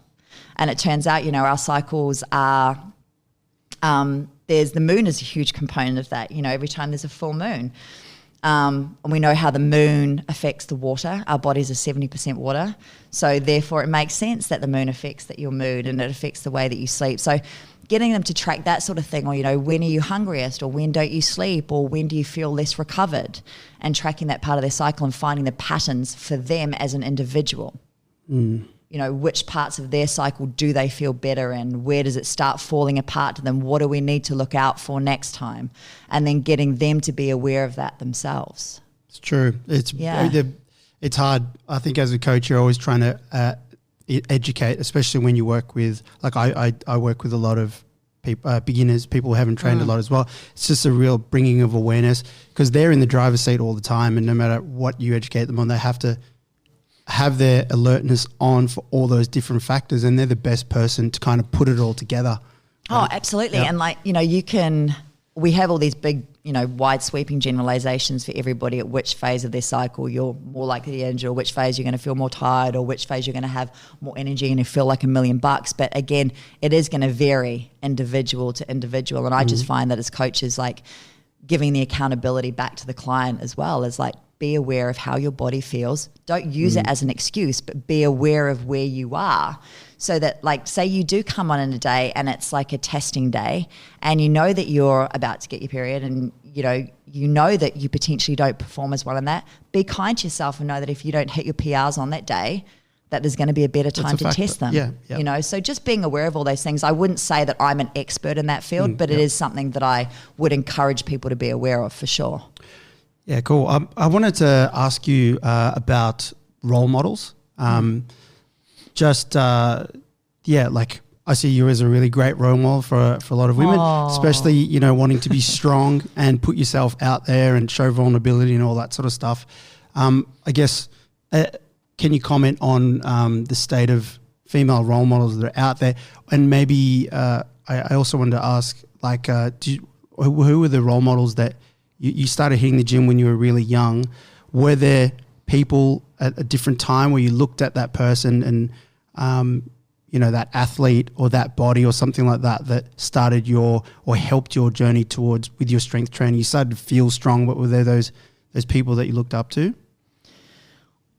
And it turns out, our cycles are, the moon is a huge component of that. Every time there's a full moon. And we know how the moon affects the water. Our bodies are 70% water. So therefore it makes sense that the moon affects your mood and it affects the way that you sleep. So getting them to track that sort of thing, or, when are you hungriest, or when don't you sleep, or when do you feel less recovered, and tracking that part of their cycle and finding the patterns for them as an individual. Which parts of their cycle do they feel better in? Where does it start falling apart to them? What do we need to look out for next time? And then getting them to be aware of that themselves. It's true. It's hard. I think as a coach, you're always trying to educate, especially when you work with, I work with a lot of people, beginners, people who haven't trained a lot as well. It's just a real bringing of awareness, because they're in the driver's seat all the time, and no matter what you educate them on, they have to have their alertness on for all those different factors, and they're the best person to kind of put it all together. Oh, absolutely. Yeah. And we have all these big, wide sweeping generalizations for everybody at which phase of their cycle you're more likely to injure, or which phase you're going to feel more tired, or which phase you're going to have more energy and you feel like $1,000,000. But again, it is going to vary individual to individual. And I just find that as coaches, giving the accountability back to the client as well is be aware of how your body feels. Don't use it as an excuse, but be aware of where you are, so that say you do come on in a day and it's like a testing day, and you know that you're about to get your period, and you know that you potentially don't perform as well in that. Be kind to yourself and know that if you don't hit your PRs on that day, that there's going to be a better time to test them. Yeah. So just being aware of all those things. I wouldn't say that I'm an expert in that field, but it is something that I would encourage people to be aware of for sure. Yeah, cool. I wanted to ask you about role models. I see you as a really great role model for a lot of women, especially, wanting to be strong and put yourself out there and show vulnerability and all that sort of stuff. I guess, can you comment on the state of female role models that are out there? And maybe I also wanted to ask, who were the role models that you started hitting the gym when you were really young? Were there people at a different time where you looked at that person and, that athlete or that body or something like that started or helped your journey with your strength training? You started to feel strong, but were there those people that you looked up to?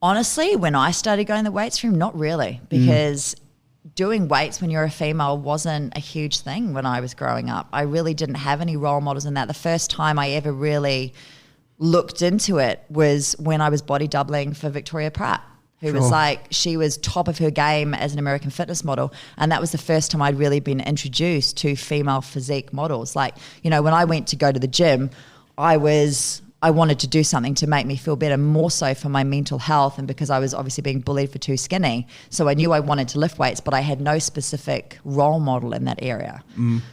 Honestly, when I started going to the weights room, not really, because doing weights when you're a female wasn't a huge thing when I was growing up. I really didn't have any role models in that. The first time I ever really looked into it was when I was body doubling for Victoria Pratt, who was she was top of her game as an American Fitness model. And that was the first time I'd really been introduced to female physique models. When I went to go to the gym, I wanted to do something to make me feel better, more so for my mental health, and because I was obviously being bullied for too skinny. So I knew I wanted to lift weights, but I had no specific role model in that area.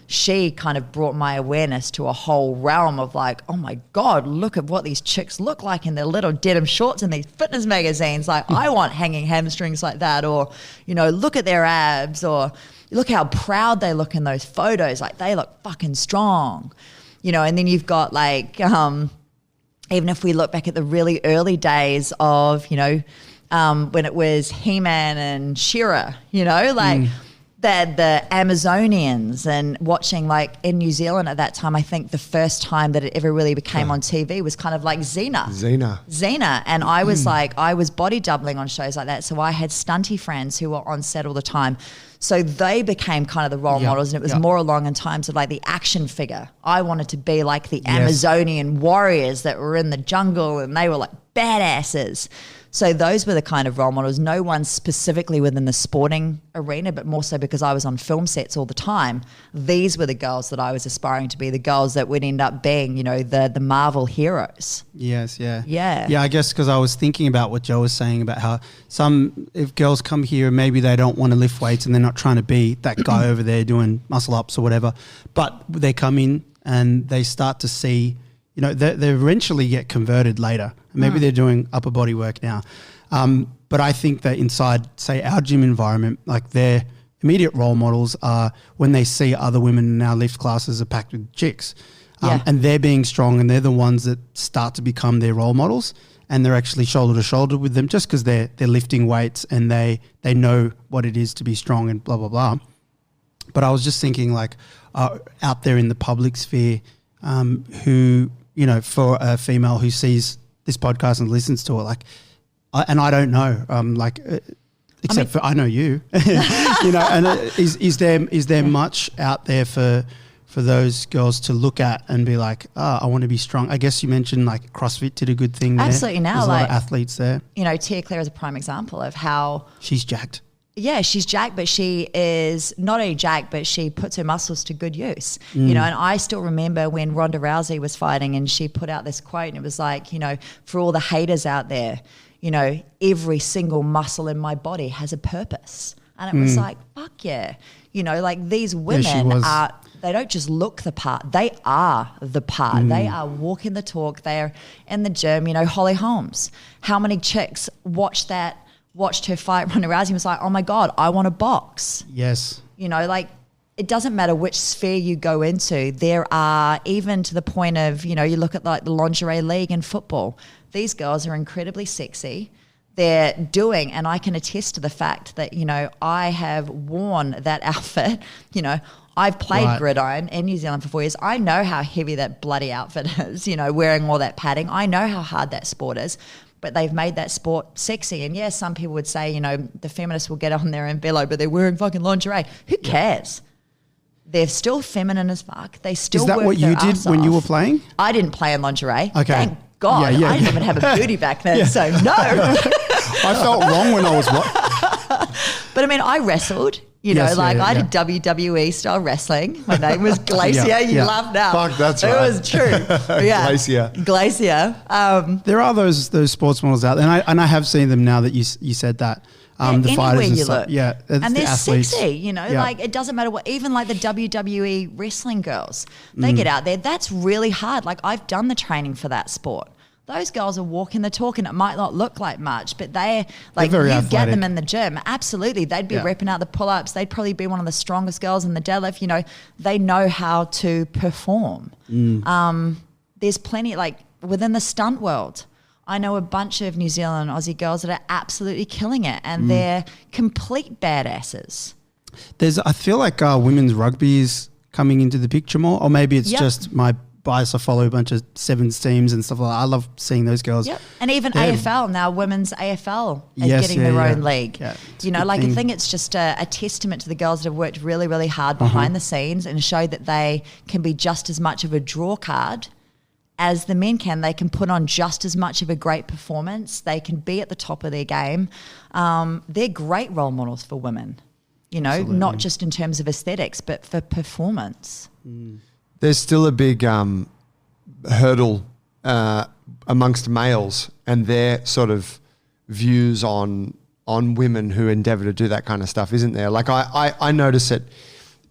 She kind of brought my awareness to a whole realm of like, oh my God, look at what these chicks look like in their little denim shorts in these fitness magazines. Like I want hanging hamstrings like that, or, you know, look at their abs, or look how proud they look in those photos. Like they look fucking strong, you know. And then you've got like, even if we look back at the really early days of, you know, when it was He-Man and She-Ra, you know, like the Amazonians, and watching like in New Zealand at that time, I think the first time that it ever really became on TV was kind of like Xena. And I was like, I was body doubling on shows like that. So I had stunty friends who were on set all the time. So they became kind of the role models, and it was more along in terms of like the action figure. I wanted to be like the Amazonian warriors that were in the jungle, and they were like badasses. So those were the kind of role models. No one specifically within the sporting arena, but more so because I was on film sets all the time. These were the girls that I was aspiring to be, the girls that would end up being, you know, the Marvel heroes. Yes, yeah. Yeah. Yeah, I guess because I was thinking about what Joe was saying about how if girls come here, maybe they don't want to lift weights and they're not trying to be that guy over there doing muscle ups or whatever, but they come in and they start to see, you know, they eventually get converted later. Maybe they're doing upper body work now. But I think that inside, say, our gym environment, like their immediate role models are when they see other women in our lift classes are packed with chicks. And they're being strong, and they're the ones that start to become their role models, and they're actually shoulder to shoulder with them just because they're lifting weights and they know what it is to be strong and blah, blah, blah. But I was just thinking like out there in the public sphere who, you know, for a female who sees this podcast and listens to it, like, and I don't know, except for I know you, you know, and is there much out there for those girls to look at and be like, oh, I want to be strong? I guess you mentioned like CrossFit did a good thing there. Absolutely. Now, there's a like, lot of athletes there. You know, Tia Claire is a prime example of how she's jacked. Yeah, she's jacked, but she is not only jacked, but she puts her muscles to good use. You know, and I still remember when Ronda Rousey was fighting and she put out this quote, and it was like, you know, for all the haters out there, you know, every single muscle in my body has a purpose. And it was like, fuck yeah. You know, like these women they don't just look the part, they are the part. They are walking the talk. They're in the gym. You know, Holly Holmes, how many chicks watched her fight Ronda Rousey and was like, oh my God, I want to box. Yes. You know, like it doesn't matter which sphere you go into. There are, even to the point of, you know, you look at like the lingerie league in football. These girls are incredibly sexy. They're doing, and I can attest to the fact that, you know, I have worn that outfit. You know, I've played gridiron in New Zealand for 4 years. I know how heavy that bloody outfit is, you know, wearing all that padding. I know how hard that sport is. But they've made that sport sexy. And yes, some people would say, you know, the feminists will get on there and bellow, but they're wearing fucking lingerie. Who cares? They're still feminine as fuck. They still work their ass off. Is that what you did when you were playing? I didn't play in lingerie. Okay. Thank God. I didn't even have a booty back then, so no. I felt wrong when I was But I mean, I wrestled. You know, I did WWE style wrestling. My name was Glacier. You laugh now. Fuck, that's right. It was true. Yeah. Glacier. There are those sports models out there, and I have seen them now that you said that. The fighters and stuff. Yeah. And they're athletes. sexy, you know, like it doesn't matter what, even like the WWE wrestling girls, they get out there. That's really hard. Like I've done the training for that sport. Those girls are walking the talk, and it might not look like much, but they're like, you athletic. Get them in the gym. Absolutely. They'd be repping out the pull-ups. They'd probably be one of the strongest girls in the deadlift. You know, they know how to perform. There's plenty, like within the stunt world, I know a bunch of New Zealand, Aussie girls that are absolutely killing it, and they're complete badasses. I feel like women's rugby is coming into the picture more, or maybe it's just my bias. I follow a bunch of sevens teams and stuff like that. I love seeing those girls. Yep. And even AFL now, women's AFL is getting their own league. Yeah, you know, like I think it's just a testament to the girls that have worked really, really hard behind the scenes and show that they can be just as much of a draw card as the men can. They can put on just as much of a great performance. They can be at the top of their game. They're great role models for women, you know, not just in terms of aesthetics, but for performance. There's still a big hurdle amongst males and their sort of views on women who endeavor to do that kind of stuff, isn't there? Like I notice it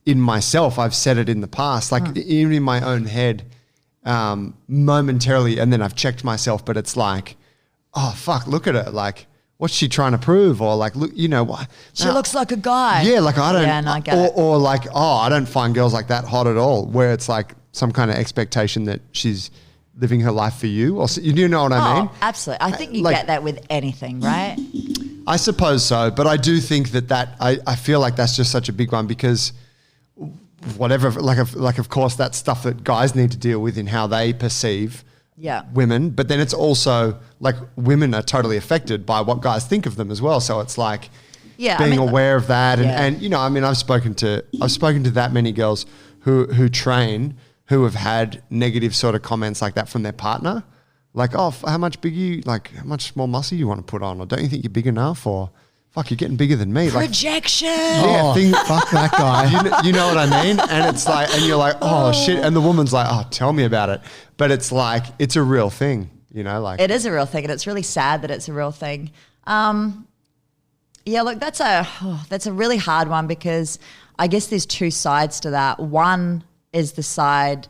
in myself. I've said it in the past, like even in my own head, momentarily, and then I've checked myself, but it's like, oh fuck, look at her, like what's she trying to prove? Or like, look, you know what? She looks like a guy. Yeah, like I don't, Yeah, no, I get it. or like, oh, I don't find girls like that hot at all, where it's like some kind of expectation that she's living her life for you, or you know what I mean? Absolutely. I think you Like- get that with anything, right? I suppose so, but I do think that I feel like that's just such a big one, because whatever, like of course that's stuff that guys need to deal with in how they perceive Yeah. women, but then it's also like women are totally affected by what guys think of them as well. So it's like being aware of that, and you know, I mean, I've spoken to that many girls who train who have had negative sort of comments like that from their partner, like, oh, how much more muscle you want to put on, or don't you think you're big enough, or fuck, you're getting bigger than me. Projection. Fuck that guy. You know what I mean? And it's like, and you're like, oh shit. And the woman's like, oh, tell me about it. But it's like, it's a real thing, you know, like. It is a real thing, and it's really sad that it's a real thing. Yeah, look, that's a really hard one, because I guess there's two sides to that. One is the side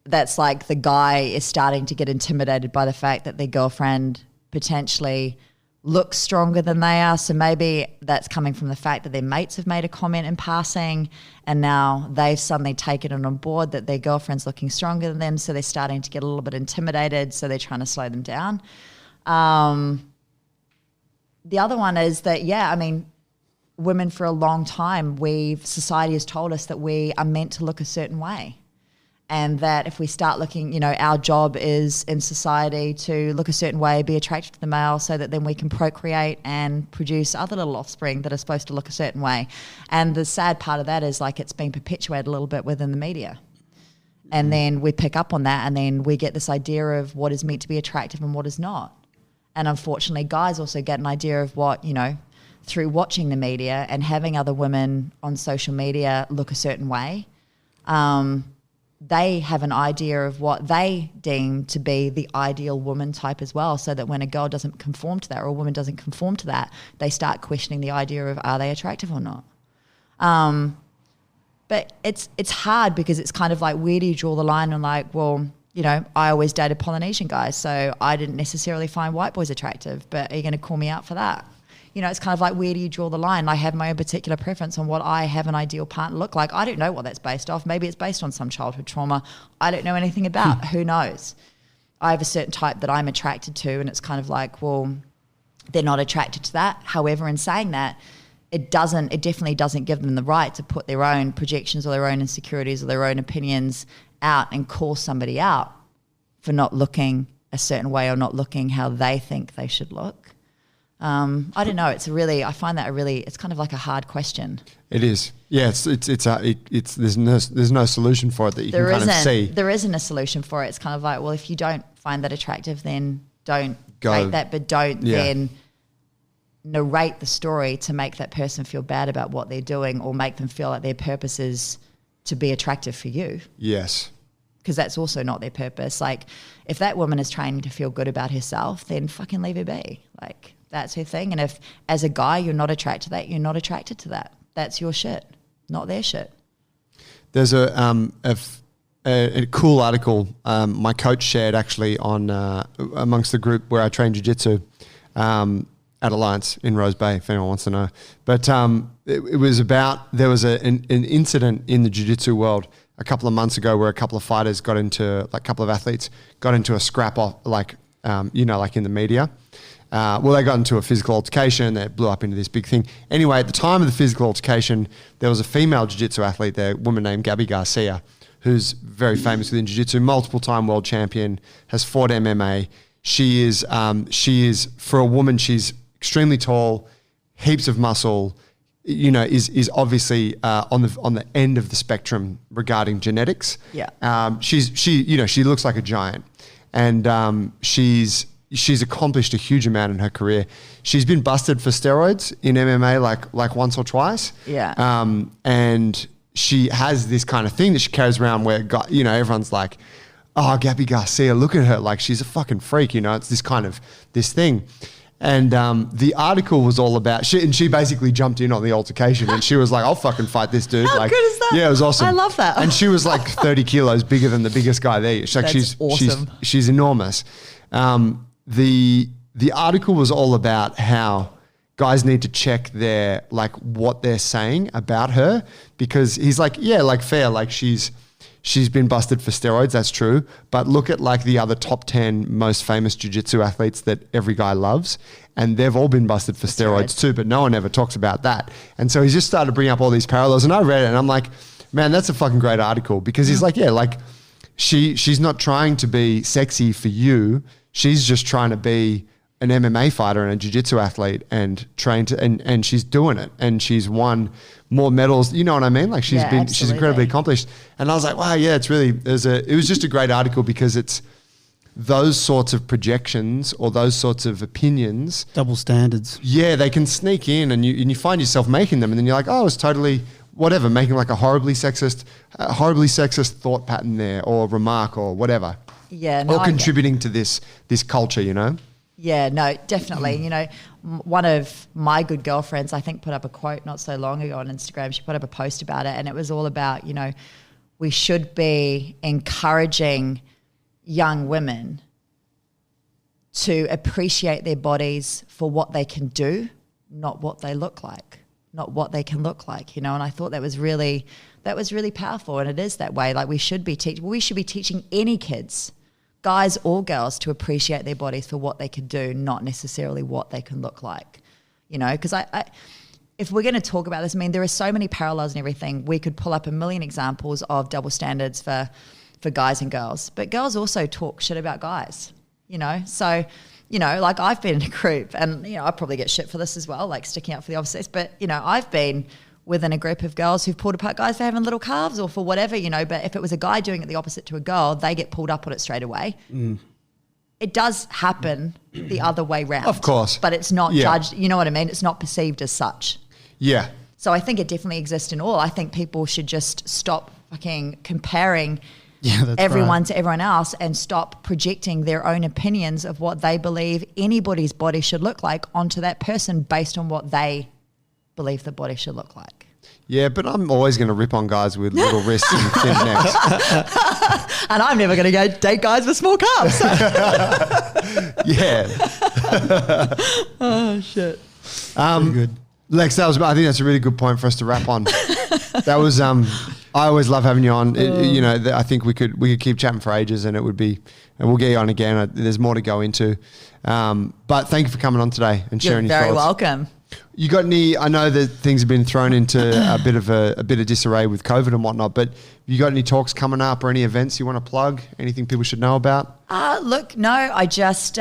that's like the guy is starting to get intimidated by the fact that their girlfriend potentially looks stronger than they are. So maybe that's coming from the fact that their mates have made a comment in passing, and now they've suddenly taken it on board that their girlfriend's looking stronger than them. So they're starting to get a little bit intimidated. So they're trying to slow them down. The other one is that, I mean, women for a long time, society has told us that we are meant to look a certain way. And that if we start looking, you know, our job is in society to look a certain way, be attracted to the male, so that then we can procreate and produce other little offspring that are supposed to look a certain way. And the sad part of that is, like, it's being perpetuated a little bit within the media. And then we pick up on that, and then we get this idea of what is meant to be attractive and what is not. And unfortunately, guys also get an idea of what, you know, through watching the media and having other women on social media look a certain way. They have an idea of what they deem to be the ideal woman type as well, so that when a girl doesn't conform to that, or a woman doesn't conform to that, they start questioning the idea of, are they attractive or not? But it's hard, because it's kind of like, where do you draw the line? And like, well, you know, I always dated Polynesian guys, so I didn't necessarily find white boys attractive, but are you going to call me out for that? You know, it's kind of like, where do you draw the line? I have my own particular preference on what I have an ideal partner look like. I don't know what that's based off. Maybe it's based on some childhood trauma I don't know anything about. Who knows? I have a certain type that I'm attracted to, and it's kind of like, well, they're not attracted to that. However, in saying that, it definitely doesn't give them the right to put their own projections or their own insecurities or their own opinions out and call somebody out for not looking a certain way or not looking how they think they should look. I don't know. I find that it's kind of like a hard question. It is. Yeah. There's no solution for it that you can kind of see. There isn't a solution for it. It's kind of like, well, if you don't find that attractive, then don't date that, but don't then narrate the story to make that person feel bad about what they're doing, or make them feel like their purpose is to be attractive for you. Yes. Because that's also not their purpose. Like, if that woman is trying to feel good about herself, then fucking leave her be. Like, that's her thing. And if, as a guy, you're not attracted to that, you're not attracted to that. That's your shit, not their shit. There's a cool article my coach shared actually on amongst the group where I train jiu-jitsu at Alliance in Rose Bay, if anyone wants to know. But it was about, there was an incident in the jiu-jitsu world a couple of months ago where a couple of fighters got into, like a couple of athletes got into a scrap off, like, like in the media. They got into a physical altercation that blew up into this big thing. Anyway, at the time of the physical altercation, there was a female jiu-jitsu athlete there, a woman named Gabby Garcia, who's very famous within jiu-jitsu, multiple-time world champion, has fought MMA. She is, for a woman, she's extremely tall, heaps of muscle, is obviously on the end of the spectrum regarding genetics. Yeah. She looks like a giant, and she's accomplished a huge amount in her career. She's been busted for steroids in MMA like once or twice. Yeah. And she has this kind of thing that she carries around where, everyone's like, oh, Gabby Garcia, look at her. Like, she's a fucking freak, you know, it's this thing. And the article was all about, she basically jumped in on the altercation and she was like, I'll fucking fight this dude. How like, good is that? Yeah, it was awesome. I love that. And she was like 30 kilos bigger than the biggest guy there. That's awesome. She's enormous. The article was all about how guys need to check what they're saying about her, because he's like, yeah, like fair, like she's been busted for steroids, that's true. But look at like the other top 10 most famous jiu-jitsu athletes that every guy loves, and they've all been busted for steroids too, but no one ever talks about that. And so he's just started bringing up all these parallels, and I read it and I'm like, man, that's a fucking great article, because he's like, yeah, like she's not trying to be sexy for you. She's just trying to be an MMA fighter and a jiu-jitsu athlete and trained to, and she's doing it, and she's won more medals. You know what I mean? Like she's incredibly accomplished. And I was like, wow, yeah, it was just a great article, because it's those sorts of projections or those sorts of opinions. Double standards. Yeah, they can sneak in, and you find yourself making them, and then you're like, oh, it's totally whatever, making like a horribly sexist thought pattern there, or remark, or whatever. Yeah. No, or contributing to this culture, you know? Yeah, no, definitely. You know, one of my good girlfriends, I think, put up a quote not so long ago on Instagram. She put up a post about it, and it was all about, you know, we should be encouraging young women to appreciate their bodies for what they can do, not what they look like, not what they can look like, you know. And I thought that was really powerful, and it is that way. Like we should be teaching any kids, guys or girls, to appreciate their bodies for what they can do, not necessarily what they can look like, you know, because if we're going to talk about this, I mean, there are so many parallels and everything. We could pull up a million examples of double standards for guys and girls, but girls also talk shit about guys, you know. So, you know, like I've been in a group, and, you know, I probably get shit for this as well, like sticking up for the opposite sex, but, you know, I've been within a group of girls who've pulled apart guys for having little calves or for whatever, you know, but if it was a guy doing it the opposite to a girl, they get pulled up on it straight away. It does happen the other way round. Of course. But it's not judged, you know what I mean? It's not perceived as such. Yeah. So I think it definitely exists in all. I think people should just stop fucking comparing everyone to everyone else, and stop projecting their own opinions of what they believe anybody's body should look like onto that person based on what they believe the body should look like. Yeah, but I'm always going to rip on guys with little wrists and thin necks. And I'm never going to go date guys with small calves. Yeah. Oh, shit. Good. Lex, I think that's a really good point for us to wrap on. That was, I always love having you on. You know, I think we could keep chatting for ages, and and we'll get you on again. There's more to go into. But thank you for coming on today and sharing your thoughts. You're very welcome. You got any? I know that things have been thrown into a bit of disarray with COVID and whatnot, but you got any talks coming up or any events you want to plug? Anything people should know about? Look, no, I just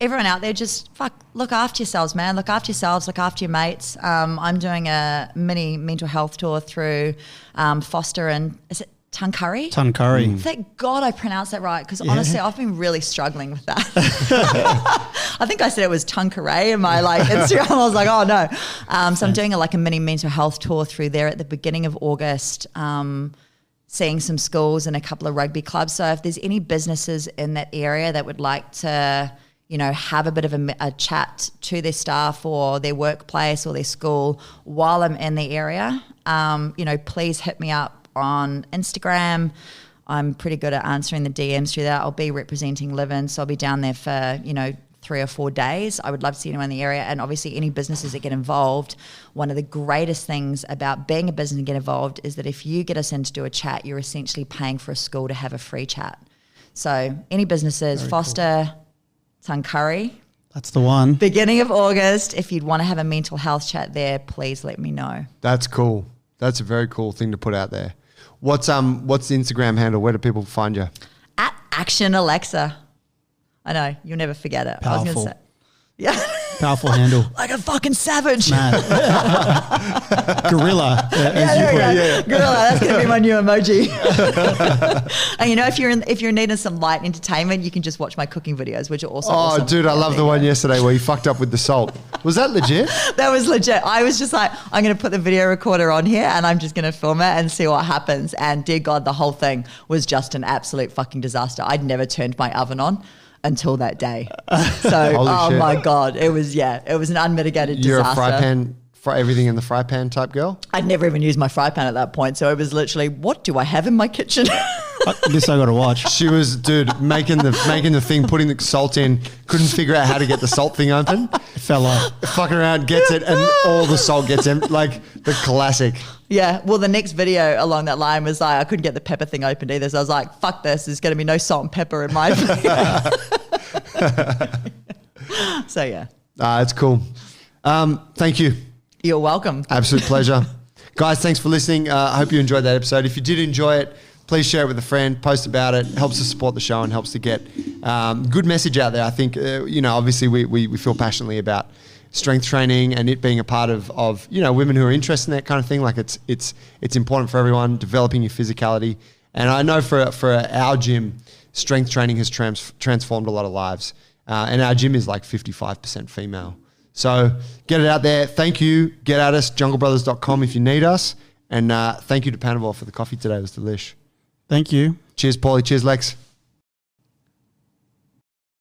everyone out there, just look after yourselves, man. Look after yourselves. Look after your mates. I'm doing a mini mental health tour through Foster and is it Tuncurry? Tuncurry. Thank God I pronounced that right, because honestly, I've been really struggling with that. I think I said it was Tuncurry in my Instagram. I was like, oh no. So I'm doing a mini mental health tour through there at the beginning of August, seeing some schools and a couple of rugby clubs. So if there's any businesses in that area that would like to, you know, have a bit of a chat to their staff or their workplace or their school while I'm in the area, you know, please hit me up on Instagram. I'm pretty good at answering the DMs through that. I'll be representing Livin', so I'll be down there for, you know, 3 or 4 days. I would love to see anyone in the area, and obviously any businesses that get involved. One of the greatest things about being a business and get involved is that if you get us in to do a chat, you're essentially paying for a school to have a free chat. So any businesses, very Foster, cool. Tuncurry. That's the one. Beginning of August. If you'd want to have a mental health chat there, please let me know. That's cool. That's a very cool thing to put out there. What's the Instagram handle? Where do people find you? @ActionAlexa. I know, you'll never forget it. Powerful. I was going to say. Yeah. Powerful handle. Like a fucking savage. Man. Gorilla. As you put it. Gorilla, that's gonna be my new emoji. And you know, if you're needing some light entertainment, you can just watch my cooking videos, which are also awesome. Dude, I love the one yesterday where you fucked up with the salt. Was that legit? That was legit. I was just like, I'm going to put the video recorder on here and I'm just going to film it and see what happens. And dear God, the whole thing was just an absolute fucking disaster. I'd never turned my oven on until that day. So, shit. my God, it was an unmitigated disaster. You're a fry pan, fry everything in the fry pan type girl? I'd never even used my fry pan at that point. So it was literally, what do I have in my kitchen? This I got to watch. She was, dude, making the thing, putting the salt in, couldn't figure out how to get the salt thing open. It fell off. Fucking around, gets it, and all the salt gets in. Like the classic. Yeah, well, the next video along that line was like, I couldn't get the pepper thing opened either. So I was like, fuck this, there's going to be no salt and pepper in my So, yeah. It's cool. Thank you. You're welcome. Absolute pleasure. Guys, thanks for listening. I hope you enjoyed that episode. If you did enjoy it, please share it with a friend, post about it. Helps to support the show and helps to get good message out there. I think, obviously we feel passionately about strength training and it being a part of women who are interested in that kind of thing. Like it's important for everyone, developing your physicality. And I know for our gym, strength training has transformed a lot of lives. And our gym is like 55% female. So get it out there. Thank you. Get at us, junglebrothers.com if you need us. And thank you to Panavol for the coffee today. It was delish. Thank you. Cheers, Paulie. Cheers, Lex.